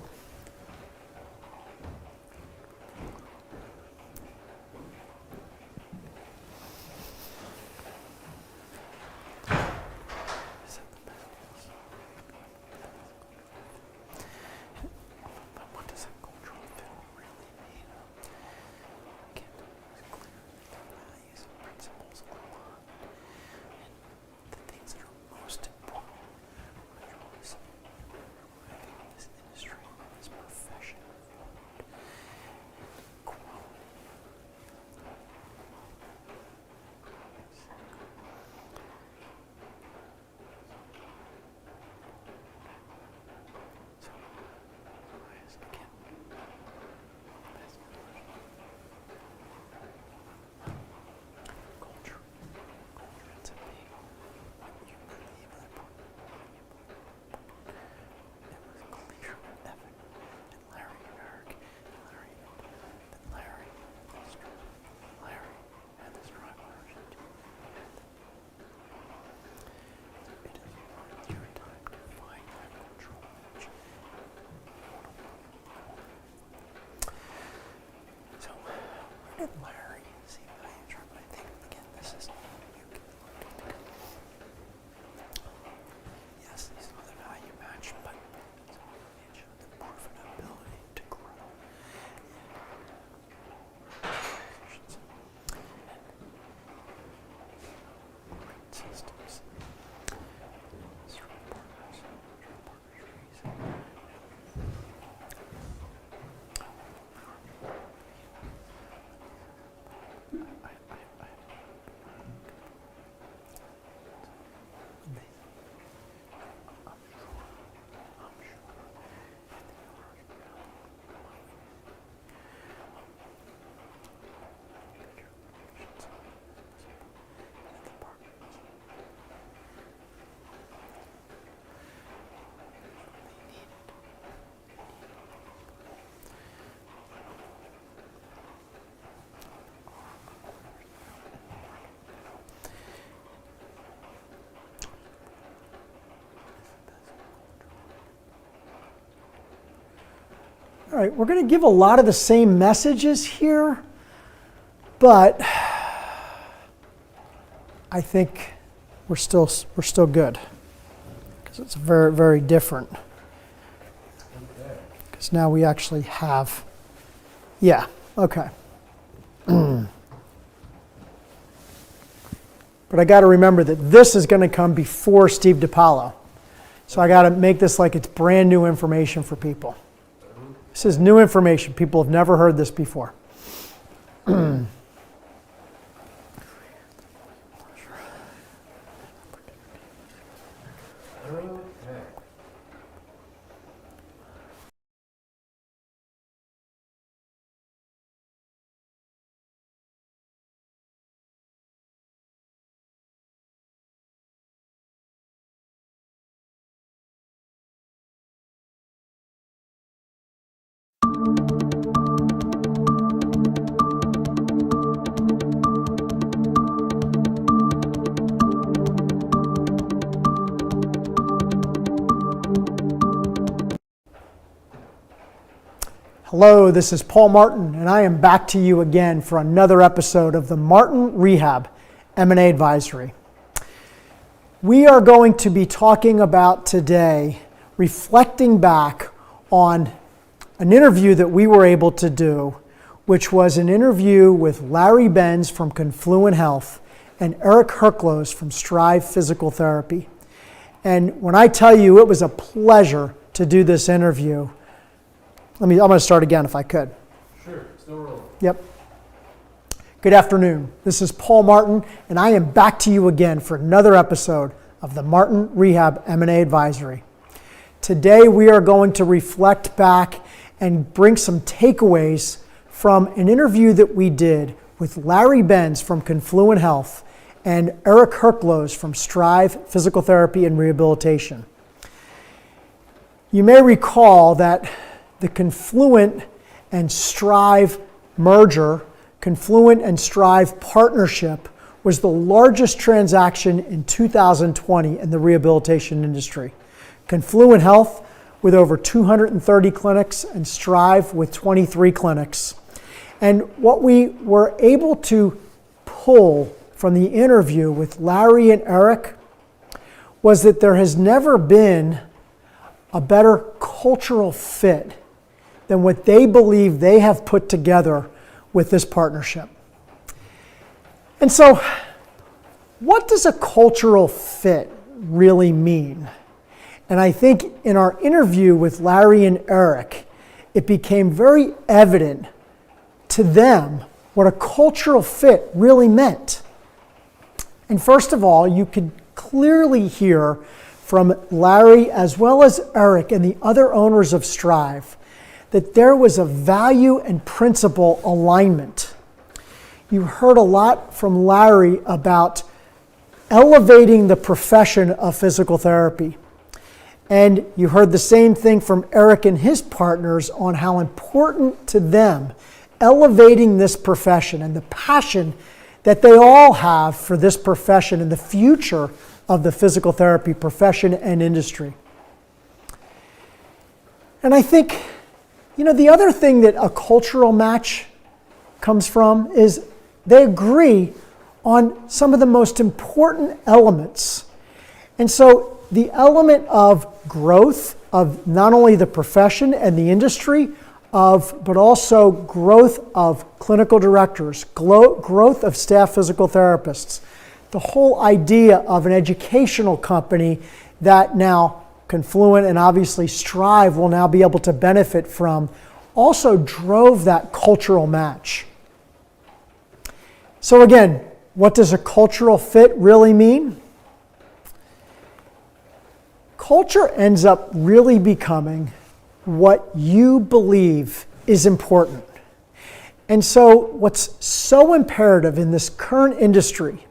[SPEAKER 1] All right, we're going to give a lot of the same messages here, but I think we're still good because it's very, very different. Because now we actually have, yeah, okay. But I got to remember that this is going to come before Steve DiPaolo. So I got to make this like it's brand new information for people. This is new information. People have never heard this before. Hello, this is Paul Martin, and I am back to you again for another episode of the Martin Rehab M&A Advisory. We are going to be talking about today, reflecting back on an interview that we were able to do, which was an interview with Larry Benz from Confluent Health and Eric Herklows from Strive Physical Therapy. And when I tell you it was a pleasure to do this interview, I'm going to start again if I could.
[SPEAKER 2] Sure, still rolling.
[SPEAKER 1] Yep. Good afternoon. This is Paul Martin, and I am back to you again for another episode of the Martin Rehab M&A Advisory. Today we are going to reflect back and bring some takeaways from an interview that we did with Larry Benz from Confluent Health and Eric Herklows from Strive Physical Therapy and Rehabilitation. You may recall that the Confluent and Strive merger, Confluent and Strive partnership, was the largest transaction in 2020 in the rehabilitation industry. Confluent Health with over 230 clinics and Strive with 23 clinics. And what we were able to pull from the interview with Larry and Eric was that there has never been a better cultural fit than what they believe they have put together with this partnership. And so, what does a cultural fit really mean? And I think in our interview with Larry and Eric, it became very evident to them what a cultural fit really meant. And first of all, you could clearly hear from Larry as well as Eric and the other owners of Strive that there was a value and principle alignment. You heard a lot from Larry about elevating the profession of physical therapy. And you heard the same thing from Eric and his partners on how important to them elevating this profession and the passion that they all have for this profession and the future of the physical therapy profession and industry. And I think, the other thing that a cultural match comes from is they agree on some of the most important elements. And so the element of growth of not only the profession and the industry, but also growth of clinical directors, growth of staff physical therapists, the whole idea of an educational company that now Confluent and obviously Strive will now be able to benefit from, also drove that cultural match. So again, what does a cultural fit really mean? Culture ends up really becoming what you believe is important. And so what's so imperative in this current industry,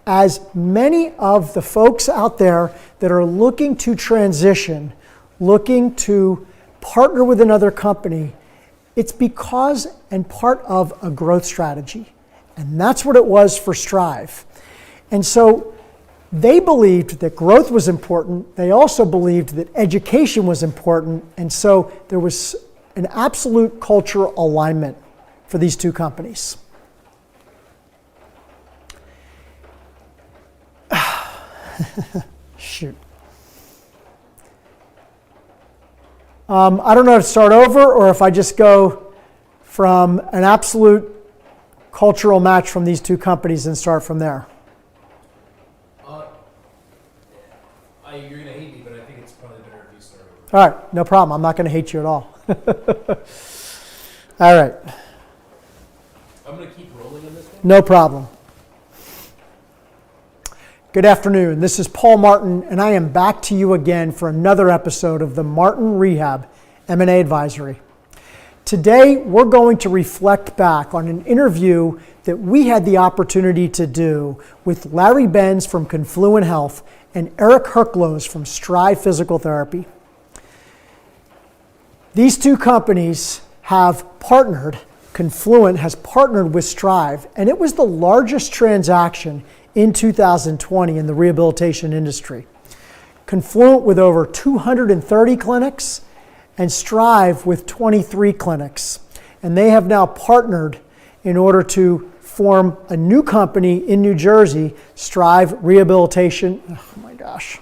[SPEAKER 1] as many of the folks out there that are looking to transition, looking to partner with another company, it's because and part of a growth strategy. And that's what it was for Strive. And so they believed that growth was important. They also believed that education was important. And so there was an absolute cultural alignment for these two companies. Shoot. I don't know if to start over or if I just go from an absolute cultural match from these two companies and start from there.
[SPEAKER 2] You're going to hate me, but I think it's probably better if you start over.
[SPEAKER 1] All right, no problem. I'm not going to hate you at all. All right,
[SPEAKER 2] I'm going to keep rolling on this one.
[SPEAKER 1] no problem. Good afternoon. This is Paul Martin, and I am back to you again for another episode of the Martin Rehab M&A Advisory. Today, we're going to reflect back on an interview that we had the opportunity to do with Larry Benz from Confluent Health and Eric Herklows from Strive Physical Therapy. These two companies have partnered, Confluent has partnered with Strive, and it was the largest transaction in 2020 in the rehabilitation industry. Confluent with over 230 clinics and Strive with 23 clinics. And they have now partnered in order to form a new company in New Jersey, Strive Rehabilitation. Oh my gosh.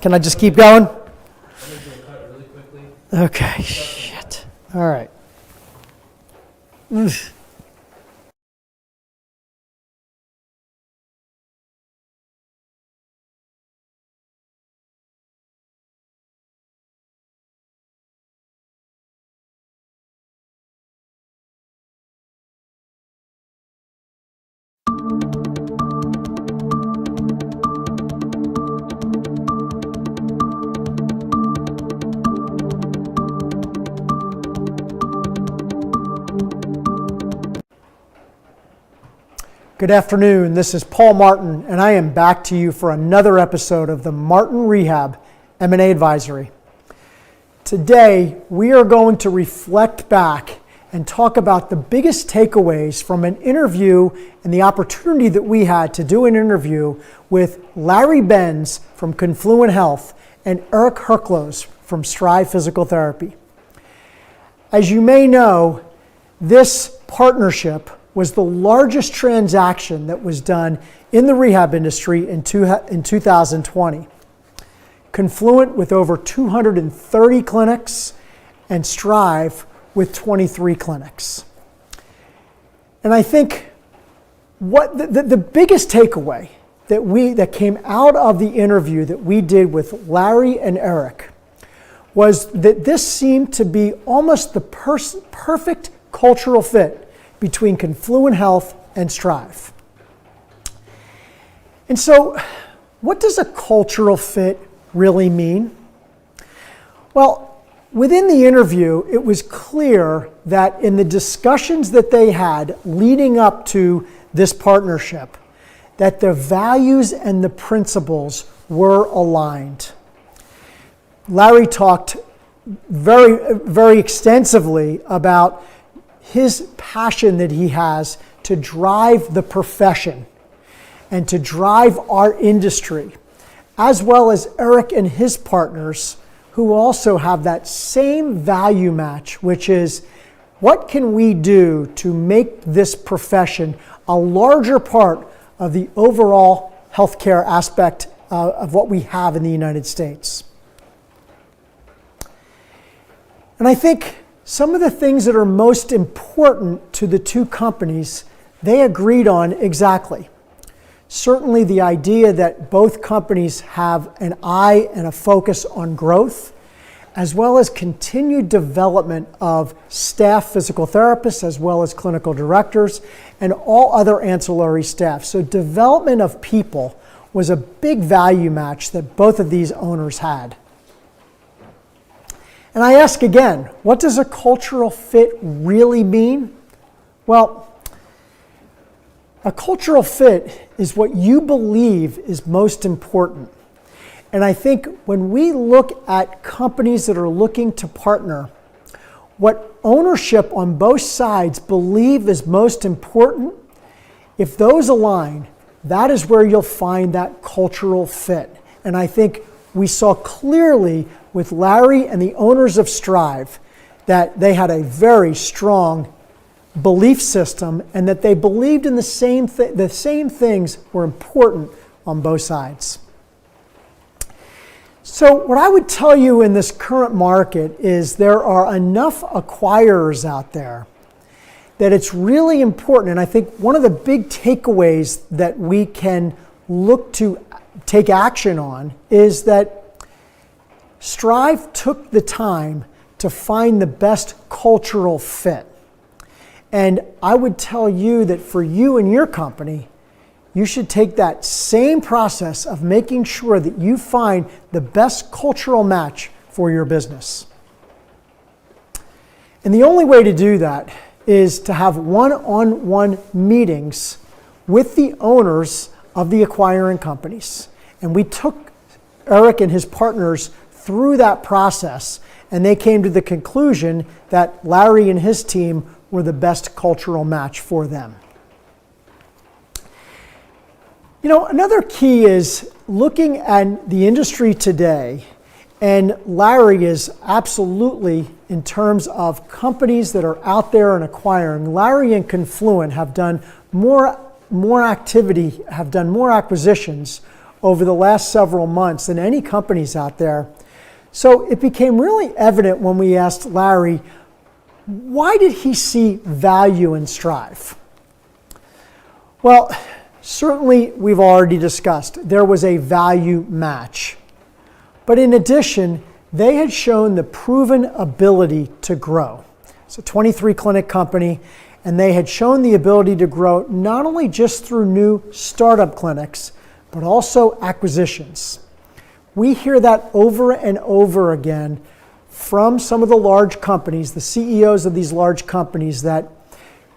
[SPEAKER 1] Can I just keep going?
[SPEAKER 2] I'm going to do a cut really quickly.
[SPEAKER 1] Okay, shit. All right. Ugh. Good afternoon. This is Paul Martin, and I am back to you for another episode of the Martin Rehab M&A Advisory. Today, we are going to reflect back and talk about the biggest takeaways from an interview and the opportunity that we had to do an interview with Larry Benz from Confluent Health and Eric Herklows from Strive Physical Therapy. As you may know, this partnership was the largest transaction that was done in the rehab industry in 2020. Confluent with over 230 clinics and Strive with 23 clinics. And I think what the biggest takeaway that came out of the interview that we did with Larry and Eric was that this seemed to be almost the perfect cultural fit between Confluent Health and Strive. And so, what does a cultural fit really mean? Well, within the interview, it was clear that in the discussions that they had leading up to this partnership, that the values and the principles were aligned. Larry talked very, very extensively about his passion that he has to drive the profession and to drive our industry, as well as Eric and his partners who also have that same value match, which is what can we do to make this profession a larger part of the overall healthcare aspect of what we have in the United States. And I think some of the things that are most important to the two companies, they agreed on exactly. Certainly the idea that both companies have an eye and a focus on growth, as well as continued development of staff physical therapists, as well as clinical directors, and all other ancillary staff. So development of people was a big value match that both of these owners had. And I ask again, what does a cultural fit really mean? Well, a cultural fit is what you believe is most important. And I think when we look at companies that are looking to partner, what ownership on both sides believe is most important, if those align, that is where you'll find that cultural fit. And I think we saw clearly with Larry and the owners of Strive that they had a very strong belief system and that they believed in the same things were important on both sides. So what I would tell you in this current market is there are enough acquirers out there that it's really important, and I think one of the big takeaways that we can look to take action on is that Strive took the time to find the best cultural fit. And I would tell you that for you and your company, you should take that same process of making sure that you find the best cultural match for your business. And the only way to do that is to have one-on-one meetings with the owners of the acquiring companies. And we took Eric and his partners through that process, and they came to the conclusion that Larry and his team were the best cultural match for them. You know, another key is looking at the industry today, and Larry is absolutely, in terms of companies that are out there and acquiring, Larry and Confluent have done more activity, have done more acquisitions over the last several months than any companies out there. So it became really evident when we asked Larry, why did he see value in Strive? Well, certainly we've already discussed there was a value match. But in addition, they had shown the proven ability to grow. It's a 23 clinic company, and they had shown the ability to grow not only just through new startup clinics, but also acquisitions. We hear that over and over again from some of the large companies, the CEOs of these large companies, that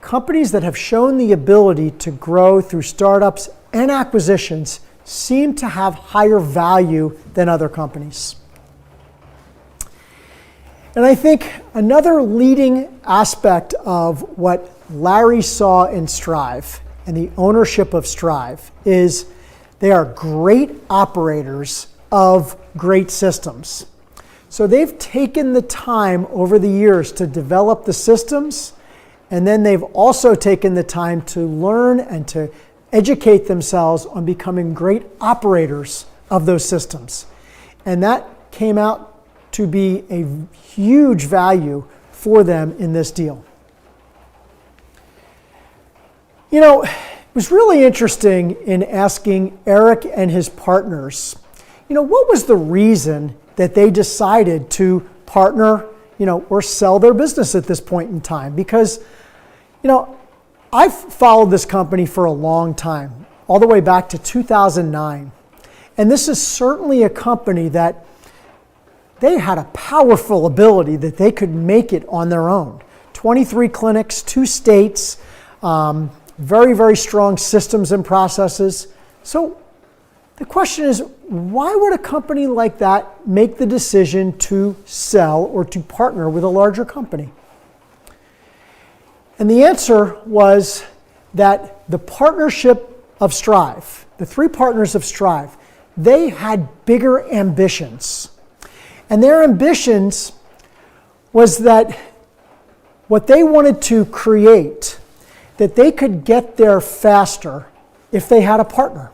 [SPEAKER 1] companies that have shown the ability to grow through startups and acquisitions seem to have higher value than other companies. And I think another leading aspect of what Larry saw in Strive and the ownership of Strive is they are great operators of great systems. So they've taken the time over the years to develop the systems, and then they've also taken the time to learn and to educate themselves on becoming great operators of those systems. And that came out to be a huge value for them in this deal. You know, it was really interesting in asking Eric and his partners, you know, what was the reason that they decided to partner, you know, or sell their business at this point in time? Because, you know, I've followed this company for a long time, all the way back to 2009. And this is certainly a company that they had a powerful ability that they could make it on their own. 23 clinics, 2 states, very, very strong systems and processes. So the question is, why would a company like that make the decision to sell or to partner with a larger company? And the answer was that the partnership of Strive, the 3 partners of Strive, they had bigger ambitions. And their ambitions was that what they wanted to create, that they could get there faster if they had a partner.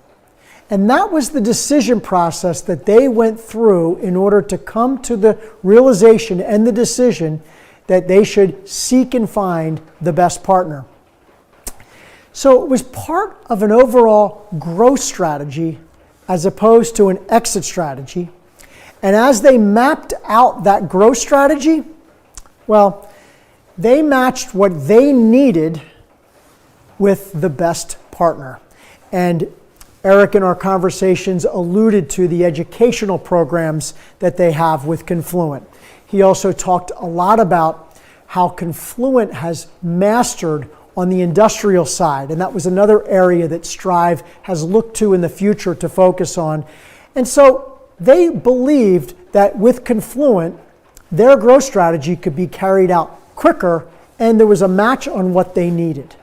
[SPEAKER 1] And that was the decision process that they went through in order to come to the realization and the decision that they should seek and find the best partner. So it was part of an overall growth strategy as opposed to an exit strategy. And as they mapped out that growth strategy, well, they matched what they needed with the best partner. And Eric in our conversations alluded to the educational programs that they have with Confluent. He also talked a lot about how Confluent has mastered on the industrial side, and that was another area that Strive has looked to in the future to focus on. And so they believed that with Confluent, their growth strategy could be carried out quicker, and there was a match on what they needed.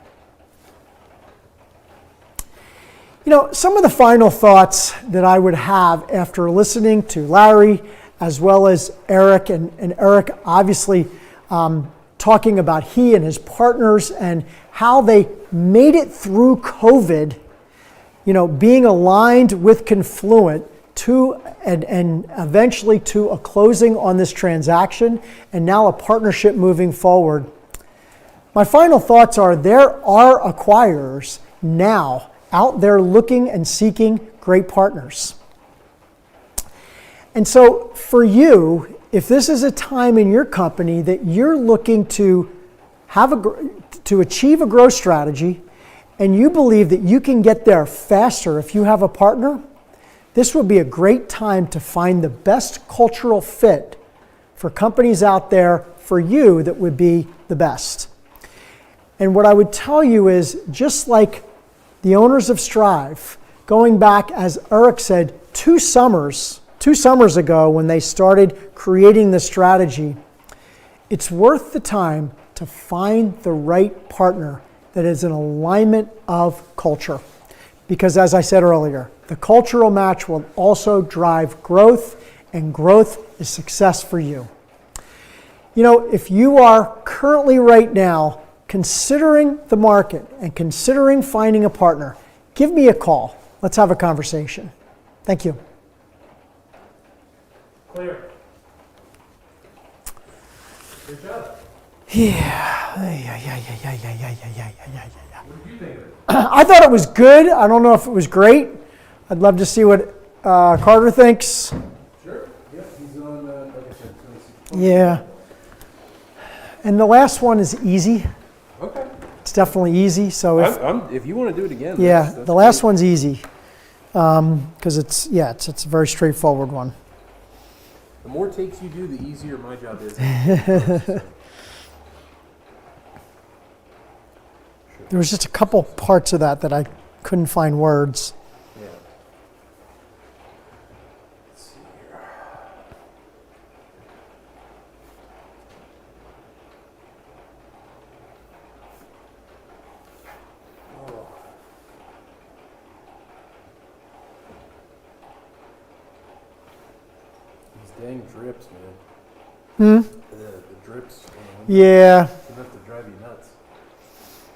[SPEAKER 1] You know, some of the final thoughts that I would have after listening to Larry as well as Eric, and Eric obviously talking about he and his partners and how they made it through COVID, being aligned with Confluent to and eventually to a closing on this transaction and now a partnership moving forward. My final thoughts are there are acquirers now out there looking and seeking great partners. And so for you, if this is a time in your company that you're looking to to achieve a growth strategy and you believe that you can get there faster if you have a partner, this would be a great time to find the best cultural fit for companies out there for you that would be the best. And what I would tell you is, just like the owners of Strive, going back, as Eric said, 2 summers ago when they started creating the strategy, it's worth the time to find the right partner that is in alignment of culture. Because as I said earlier, the cultural match will also drive growth, and growth is success for you. If you are currently right now considering the market and considering finding a partner, give me a call. Let's have a conversation. Thank you.
[SPEAKER 2] Clear. Good job.
[SPEAKER 1] Yeah.
[SPEAKER 2] What did you think of it?
[SPEAKER 1] I thought it was good. I don't know if it was great. I'd love to see what Carter thinks.
[SPEAKER 2] Sure. Yeah, he's on, like I said,
[SPEAKER 1] Yeah. And the last one is easy.
[SPEAKER 2] Okay.
[SPEAKER 1] It's definitely easy. So
[SPEAKER 2] If you want to do it again.
[SPEAKER 1] yeah, the last one's easy because it's a very straightforward one.
[SPEAKER 2] The more takes you do, the easier my job is.
[SPEAKER 1] There was just a couple parts of that I couldn't find words.
[SPEAKER 2] Yeah. Let's see here. Oh. These dang drips, man. The drips.
[SPEAKER 1] Yeah.
[SPEAKER 2] Enough to drive you nuts.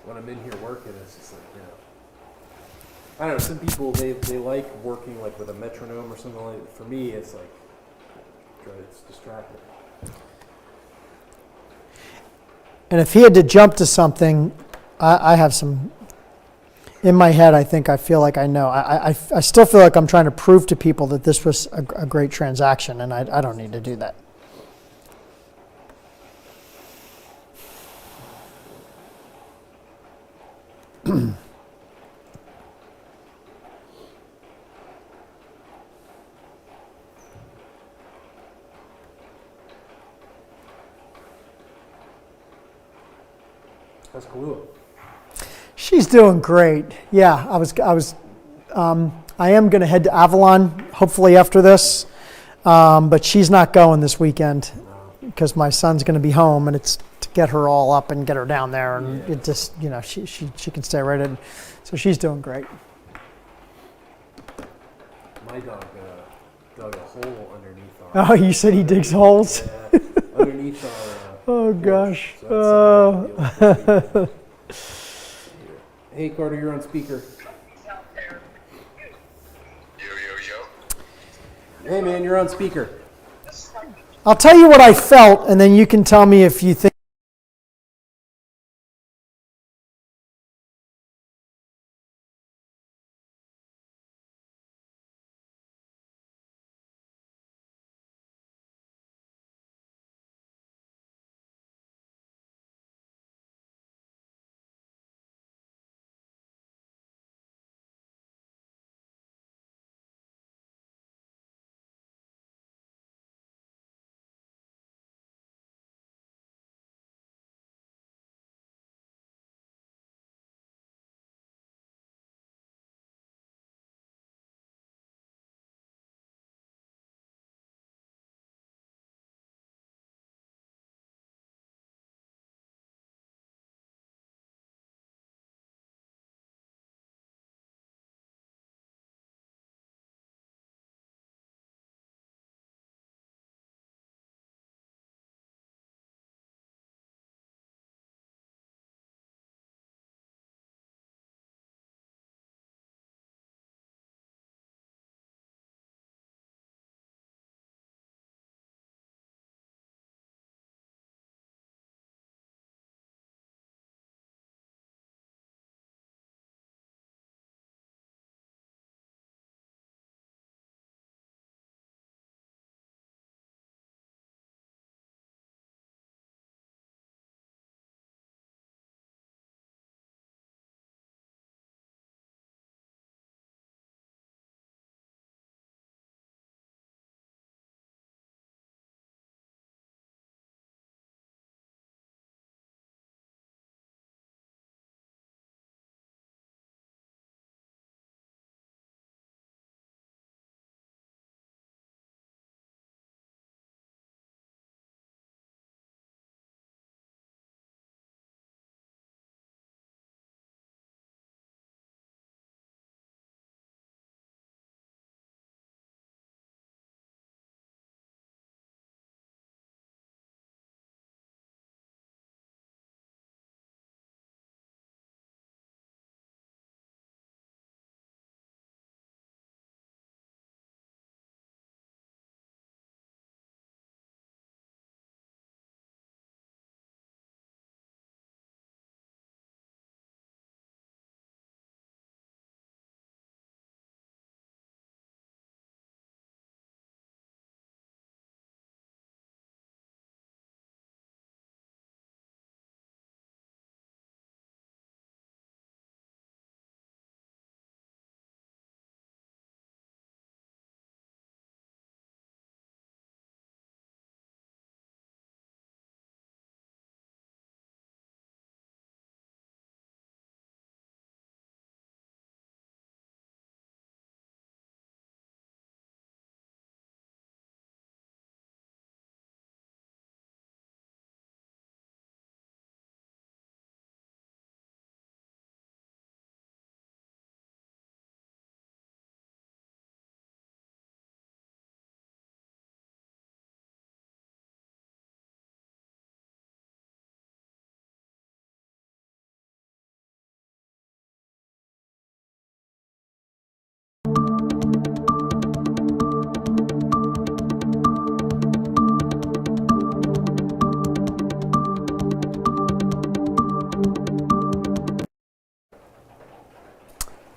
[SPEAKER 2] When I'm in here working, it's just like, I don't know, some people, they like working like with a metronome or something like that. For me, it's like, it's distracting.
[SPEAKER 1] And if he had to jump to something, I have some in my head. I feel like I know. I still feel like I'm trying to prove to people that this was a great transaction, and I don't need to do that.
[SPEAKER 2] How's Kahlua?
[SPEAKER 1] She's doing great. Yeah, I am going to head to Avalon hopefully after this, but she's not going this weekend because my son's going to be home, and it's to get her all up and get her down there, and it just she can stay right in. So she's doing great.
[SPEAKER 2] My dog dug a hole underneath our.
[SPEAKER 1] Oh, you said he digs holes?
[SPEAKER 2] Yeah, underneath our.
[SPEAKER 1] Oh
[SPEAKER 2] porch.
[SPEAKER 1] gosh.
[SPEAKER 2] So that's hey Carter, you're on speaker.
[SPEAKER 3] Yo.
[SPEAKER 2] Hey man, you're on speaker.
[SPEAKER 1] I'll tell you what I felt, and then you can tell me if you think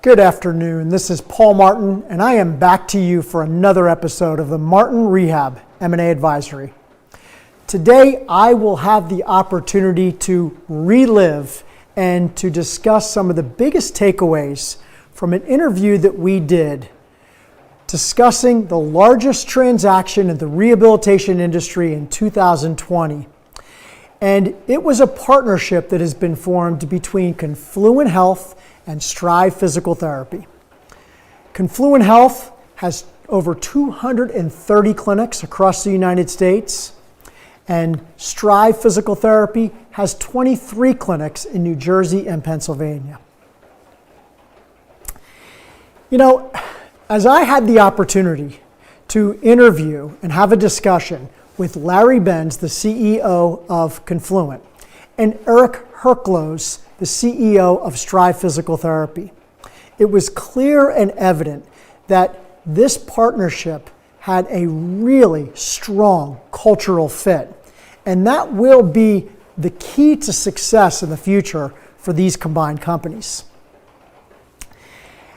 [SPEAKER 1] Good afternoon. This is Paul Martin, and I am back to you for another episode of the Martin Rehab M&A Advisory. Today, I will have the opportunity to relive and to discuss some of the biggest takeaways from an interview that we did discussing the largest transaction in the rehabilitation industry in 2020. And it was a partnership that has been formed between Confluent Health and Strive Physical Therapy. Confluent Health has over 230 clinics across the United States, and Strive Physical Therapy has 23 clinics in New Jersey and Pennsylvania. You know, as I had the opportunity to interview and have a discussion with Larry Benz, the CEO of Confluent, and Eric Herklows, the CEO of Strive Physical Therapy, it was clear and evident that this partnership had a really strong cultural fit. And that will be the key to success in the future for these combined companies.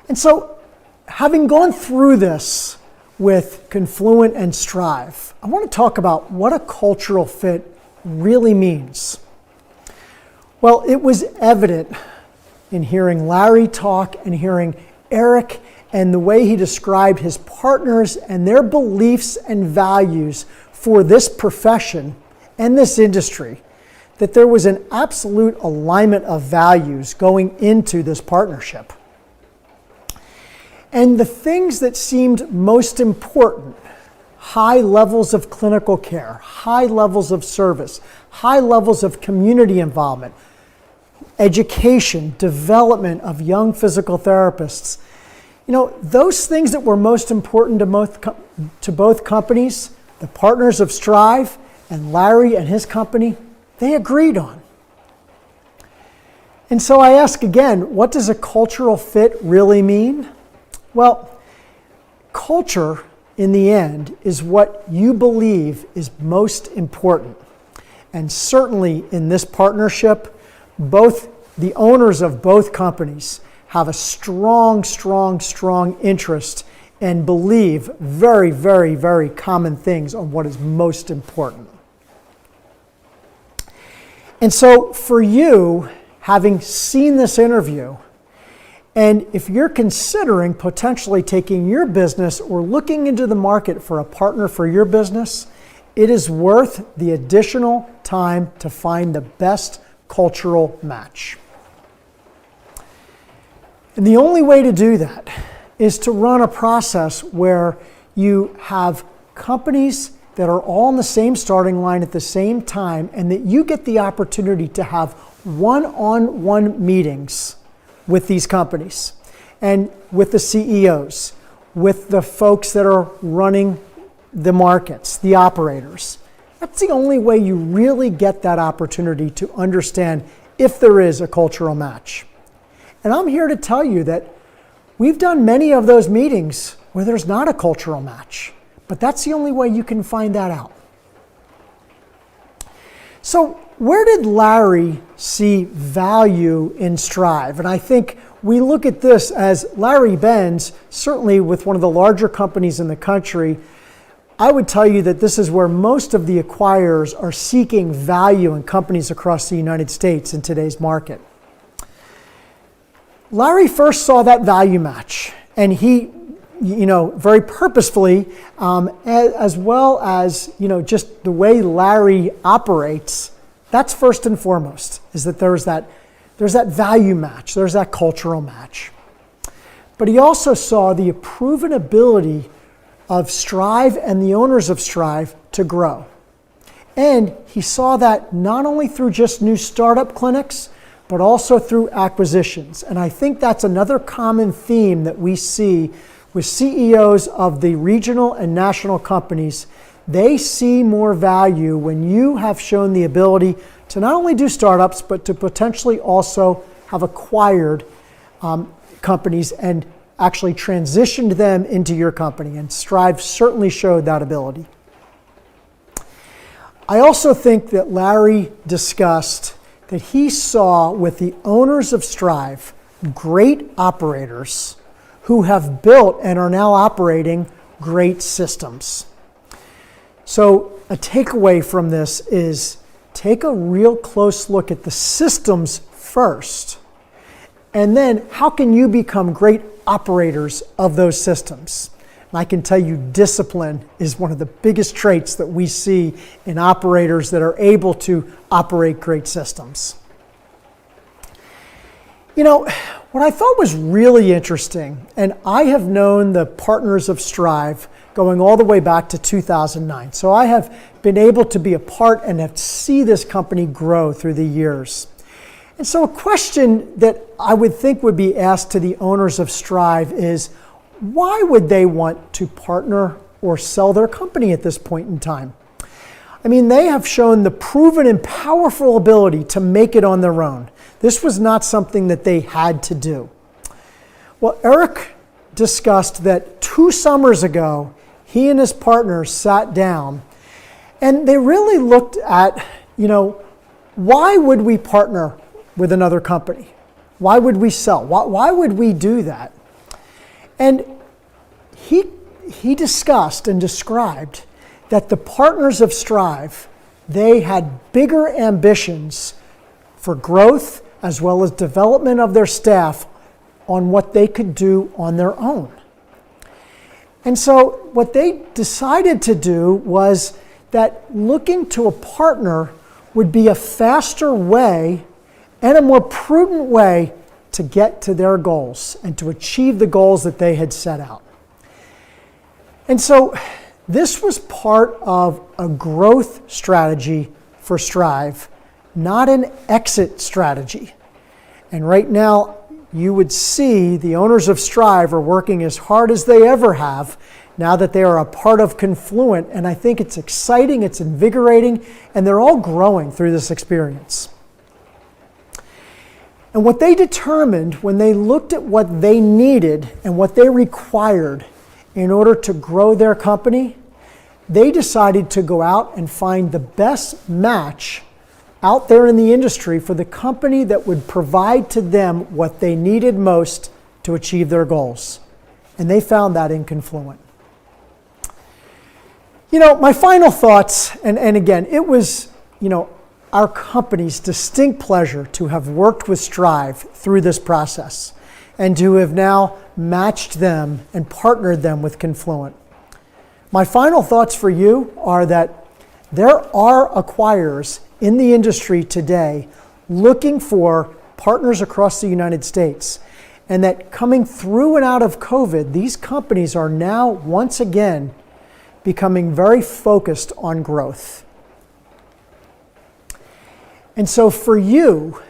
[SPEAKER 1] And so, having gone through this with Confluent and Strive, I want to talk about what a cultural fit really means. Well, it was evident in hearing Larry talk and hearing Eric and the way he described his partners and their beliefs and values for this profession and this industry, that there was an absolute alignment of values going into this partnership. And the things that seemed most important, high levels of clinical care, high levels of service, high levels of community involvement, education, development of young physical therapists. You know, those things that were most important to both companies, the partners of Strive and Larry and his company, they agreed on. And so I ask again, what does a cultural fit really mean? Well, culture in the end is what you believe is most important. And certainly in this partnership, both the owners of both companies have a strong interest and believe very, very, very common things on what is most important. And so for you, having seen this interview, and if you're considering potentially taking your business or looking into the market for a partner for your business, it is worth the additional time to find the best cultural match. And the only way to do that is to run a process where you have companies that are all on the same starting line at the same time, and that you get the opportunity to have one-on-one meetings with these companies and with the CEOs, with the folks that are running the markets, the operators. That's the only way you really get that opportunity to understand if there is a cultural match. And I'm here to tell you that we've done many of those meetings where there's not a cultural match, but that's the only way you can find that out. So where did Larry see value in Strive? And I think we look at this as Larry Benz, certainly with one of the larger companies in the country. I would tell you that this is where most of the acquirers are seeking value in companies across the United States in today's market. Larry first saw that value match, and he, very purposefully, as well as, just the way Larry operates, that's first and foremost, is that there's that value match, there's that cultural match. But he also saw the proven ability of Strive and the owners of Strive to grow. And he saw that not only through just new startup clinics, but also through acquisitions. And I think that's another common theme that we see with CEOs of the regional and national companies. They see more value when you have shown the ability to not only do startups, but to potentially also have acquired companies and actually transitioned them into your company. And Strive certainly showed that ability. I also think that Larry discussed that he saw with the owners of Strive great operators who have built and are now operating great systems. So a takeaway from this is take a real close look at the systems first, and then how can you become great operators of those systems? And I can tell you discipline is one of the biggest traits that we see in operators that are able to operate great systems. You know, what I thought was really interesting, and I have known the partners of Strive going all the way back to 2009. So I have been able to be a part and have see this company grow through the years. And so a question that I would think would be asked to the owners of Strive is, why would they want to partner or sell their company at this point in time? I mean, they have shown the proven and powerful ability to make it on their own. This was not something that they had to do. Well, Eric discussed that 2 summers ago, he and his partners sat down and they really looked at, why would we partner with another company? Why would we sell? Why would we do that? And he discussed and described that the partners of Strive, they had bigger ambitions for growth as well as development of their staff on what they could do on their own. And so what they decided to do was that looking to a partner would be a faster way and a more prudent way to get to their goals and to achieve the goals that they had set out. And so this was part of a growth strategy for Strive, not an exit strategy. And right now, you would see the owners of Strive are working as hard as they ever have now that they are a part of Confluent. And I think it's exciting, it's invigorating, and they're all growing through this experience. And what they determined when they looked at what they needed and what they required in order to grow their company, they decided to go out and find the best match out there in the industry for the company that would provide to them what they needed most to achieve their goals. And they found that in Confluent. My final thoughts, and again, it was, our company's distinct pleasure to have worked with Strive through this process and to have now matched them and partnered them with Confluent. My final thoughts for you are that there are acquirers in the industry today looking for partners across the United States, and that coming through and out of COVID, these companies are now once again becoming very focused on growth. And so for you,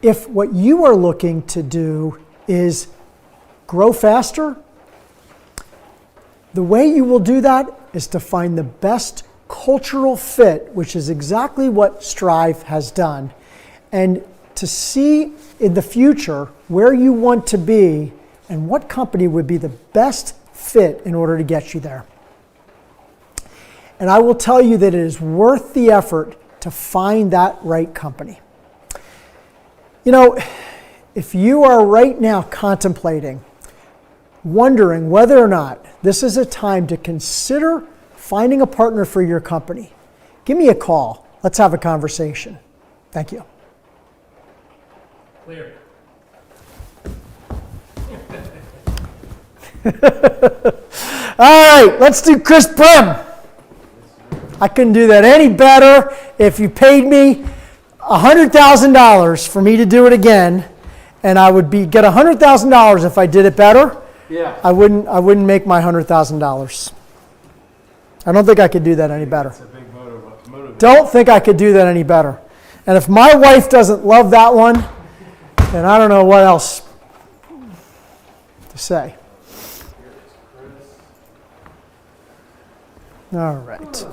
[SPEAKER 1] if what you are looking to do is grow faster, the way you will do that is to find the best cultural fit, which is exactly what Strive has done, and to see in the future where you want to be and what company would be the best fit in order to get you there. And I will tell you that it is worth the effort to find that right company. If you are right now contemplating, wondering whether or not this is a time to consider finding a partner for your company, give me a call. Let's have a conversation. Thank you.
[SPEAKER 2] Clear.
[SPEAKER 1] All right, let's do Chris Brim. I couldn't do that any better. If you paid me $100,000 for me to do it again, and I would get $100,000 if I did it better,
[SPEAKER 2] Yeah.
[SPEAKER 1] I wouldn't make my $100,000. I don't think I could do that any better.
[SPEAKER 2] That's a big motive.
[SPEAKER 1] Don't think I could do that any better. And if my wife doesn't love that one, then I don't know what else to say. All right.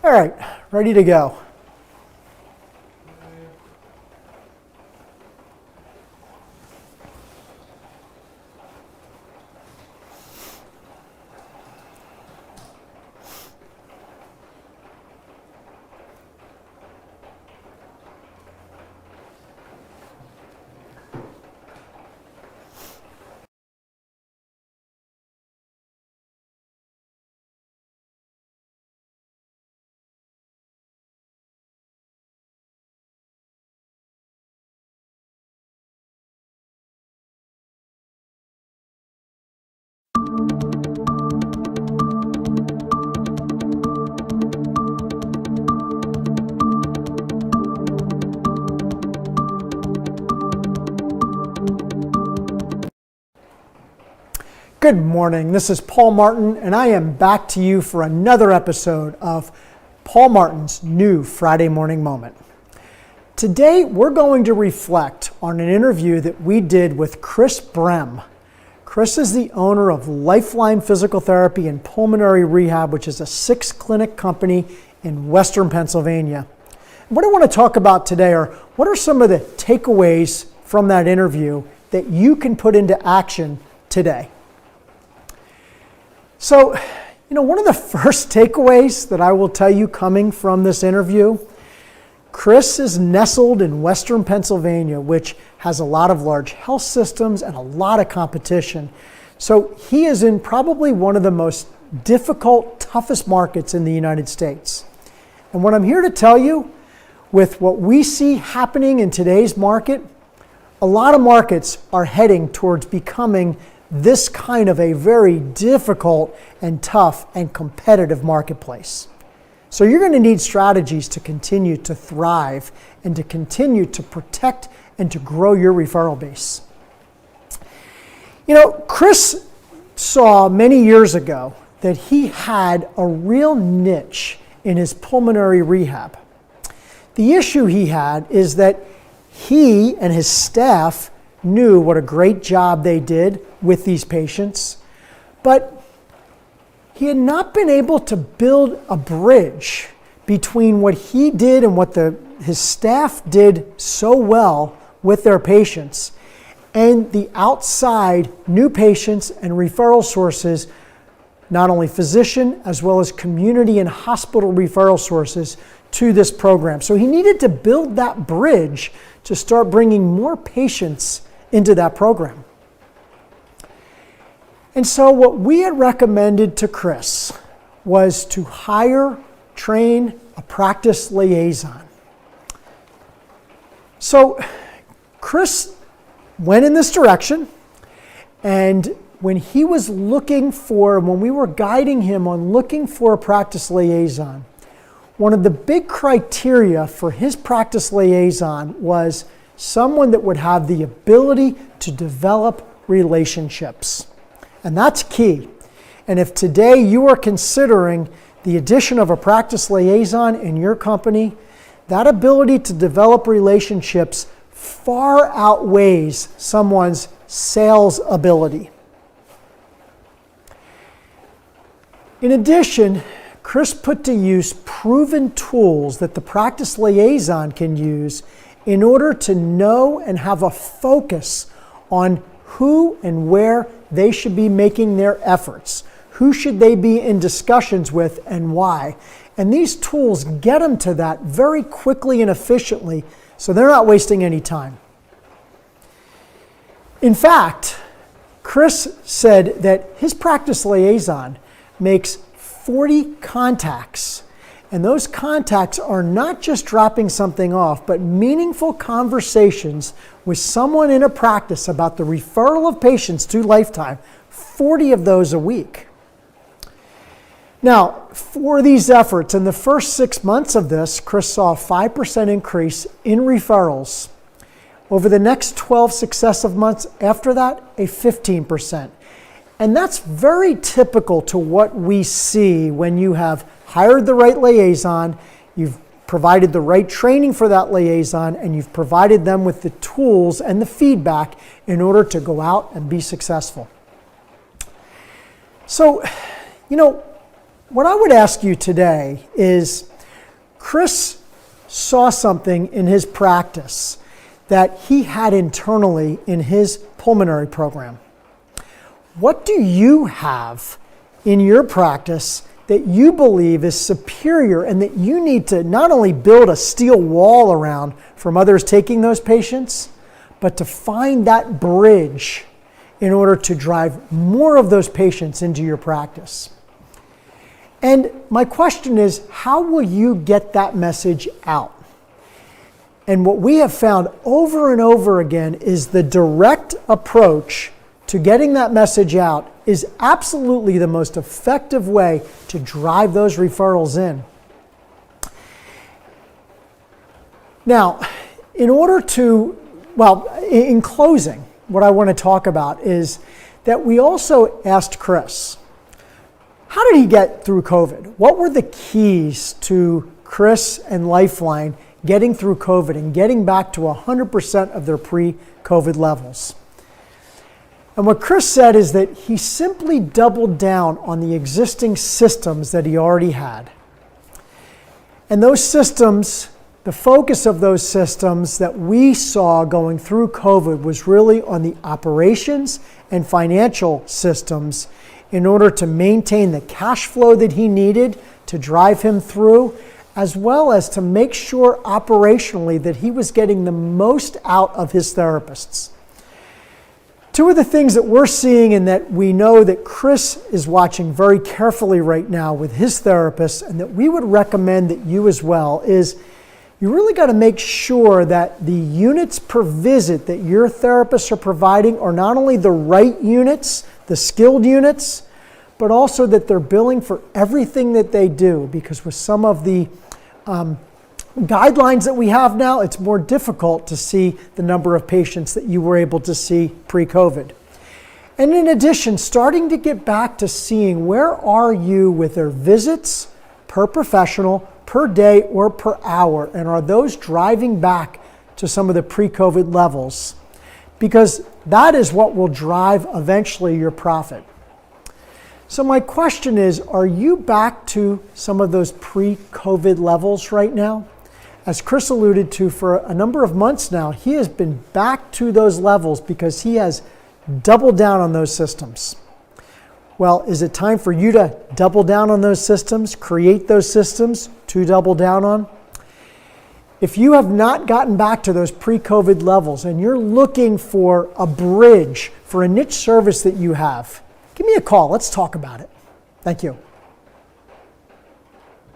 [SPEAKER 1] All right, ready to go. Good morning. This is Paul Martin, and I am back to you for another episode of Paul Martin's new Friday Morning Moment. Today, we're going to reflect on an interview that we did with Chris Brem. Chris is the owner of Lifeline Physical Therapy and Pulmonary Rehab, which is a 6-clinic company in Western Pennsylvania. What I want to talk about today are what are some of the takeaways from that interview that you can put into action today. So, one of the first takeaways that I will tell you coming from this interview, Chris is nestled in Western Pennsylvania, which has a lot of large health systems and a lot of competition. So he is in probably one of the most difficult, toughest markets in the United States. And what I'm here to tell you, with what we see happening in today's market, a lot of markets are heading towards becoming this kind of a very difficult and tough and competitive marketplace. So you're going to need strategies to continue to thrive and to continue to protect and to grow your referral base. Chris saw many years ago that he had a real niche in his pulmonary rehab. The issue he had is that he and his staff knew what a great job they did with these patients, but he had not been able to build a bridge between what he did and what his staff did so well with their patients and the outside new patients and referral sources, not only physician as well as community and hospital referral sources to this program. So he needed to build that bridge to start bringing more patients into that program. And so what we had recommended to Chris was to train a practice liaison. So Chris went in this direction, and when we were guiding him on looking for a practice liaison, one of the big criteria for his practice liaison was someone that would have the ability to develop relationships. And that's key. And if today you are considering the addition of a practice liaison in your company, that ability to develop relationships far outweighs someone's sales ability. In addition, Chris put to use proven tools that the practice liaison can use in order to know and have a focus on who and where they should be making their efforts. Who should they be in discussions with and why? And these tools get them to that very quickly and efficiently, so they're not wasting any time. In fact, Chris said that his practice liaison makes 40 contacts. And those contacts are not just dropping something off, but meaningful conversations with someone in a practice about the referral of patients to Lifetime, 40 of those a week. Now, for these efforts, in the first 6 months of this, Chris saw a 5% increase in referrals. Over the next 12 successive months after that, a 15%. And that's very typical to what we see when you have hired the right liaison, you've provided the right training for that liaison, and you've provided them with the tools and the feedback in order to go out and be successful. So, what I would ask you today is, Chris saw something in his practice that he had internally in his pulmonary program. What do you have in your practice that you believe is superior and that you need to not only build a steel wall around from others taking those patients, but to find that bridge in order to drive more of those patients into your practice? And my question is, how will you get that message out? And what we have found over and over again is the direct approach to getting that message out is absolutely the most effective way to drive those referrals in. Now, in closing, what I want to talk about is that we also asked Chris, how did he get through COVID? What were the keys to Chris and Lifeline getting through COVID and getting back to 100% of their pre-COVID levels? And what Chris said is that he simply doubled down on the existing systems that he already had. And those systems, the focus of those systems that we saw going through COVID was really on the operations and financial systems in order to maintain the cash flow that he needed to drive him through, as well as to make sure operationally that he was getting the most out of his therapists. Two of the things that we're seeing and that we know that Chris is watching very carefully right now with his therapists, and that we would recommend that you as well, is you really got to make sure that the units per visit that your therapists are providing are not only the right units, the skilled units, but also that they're billing for everything that they do, because with some of the guidelines that we have now, it's more difficult to see the number of patients that you were able to see pre-COVID. And in addition, starting to get back to seeing where are you with their visits per professional, per day, or per hour, and are those driving back to some of the pre-COVID levels? Because that is what will drive eventually your profit. So my question is, are you back to some of those pre-COVID levels right now? As Chris alluded to, for a number of months now, he has been back to those levels because he has doubled down on those systems. Well, is it time for you to double down on those systems, create those systems to double down on? If you have not gotten back to those pre-COVID levels and you're looking for a bridge for a niche service that you have, give me a call. Let's talk about it. Thank you.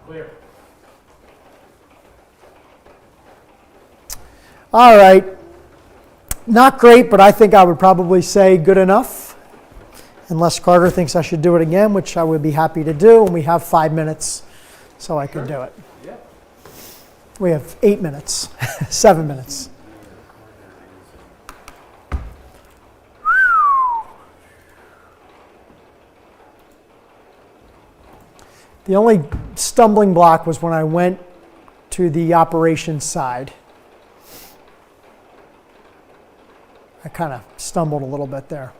[SPEAKER 2] Clear.
[SPEAKER 1] All right. Not great, but I think I would probably say good enough. Unless Carter thinks I should do it again, which I would be happy to do. And we have 5 minutes, so I can do it.
[SPEAKER 2] Yeah.
[SPEAKER 1] We have 8 minutes, 7 minutes. The only stumbling block was when I went to the operations side. I kind of stumbled a little bit there.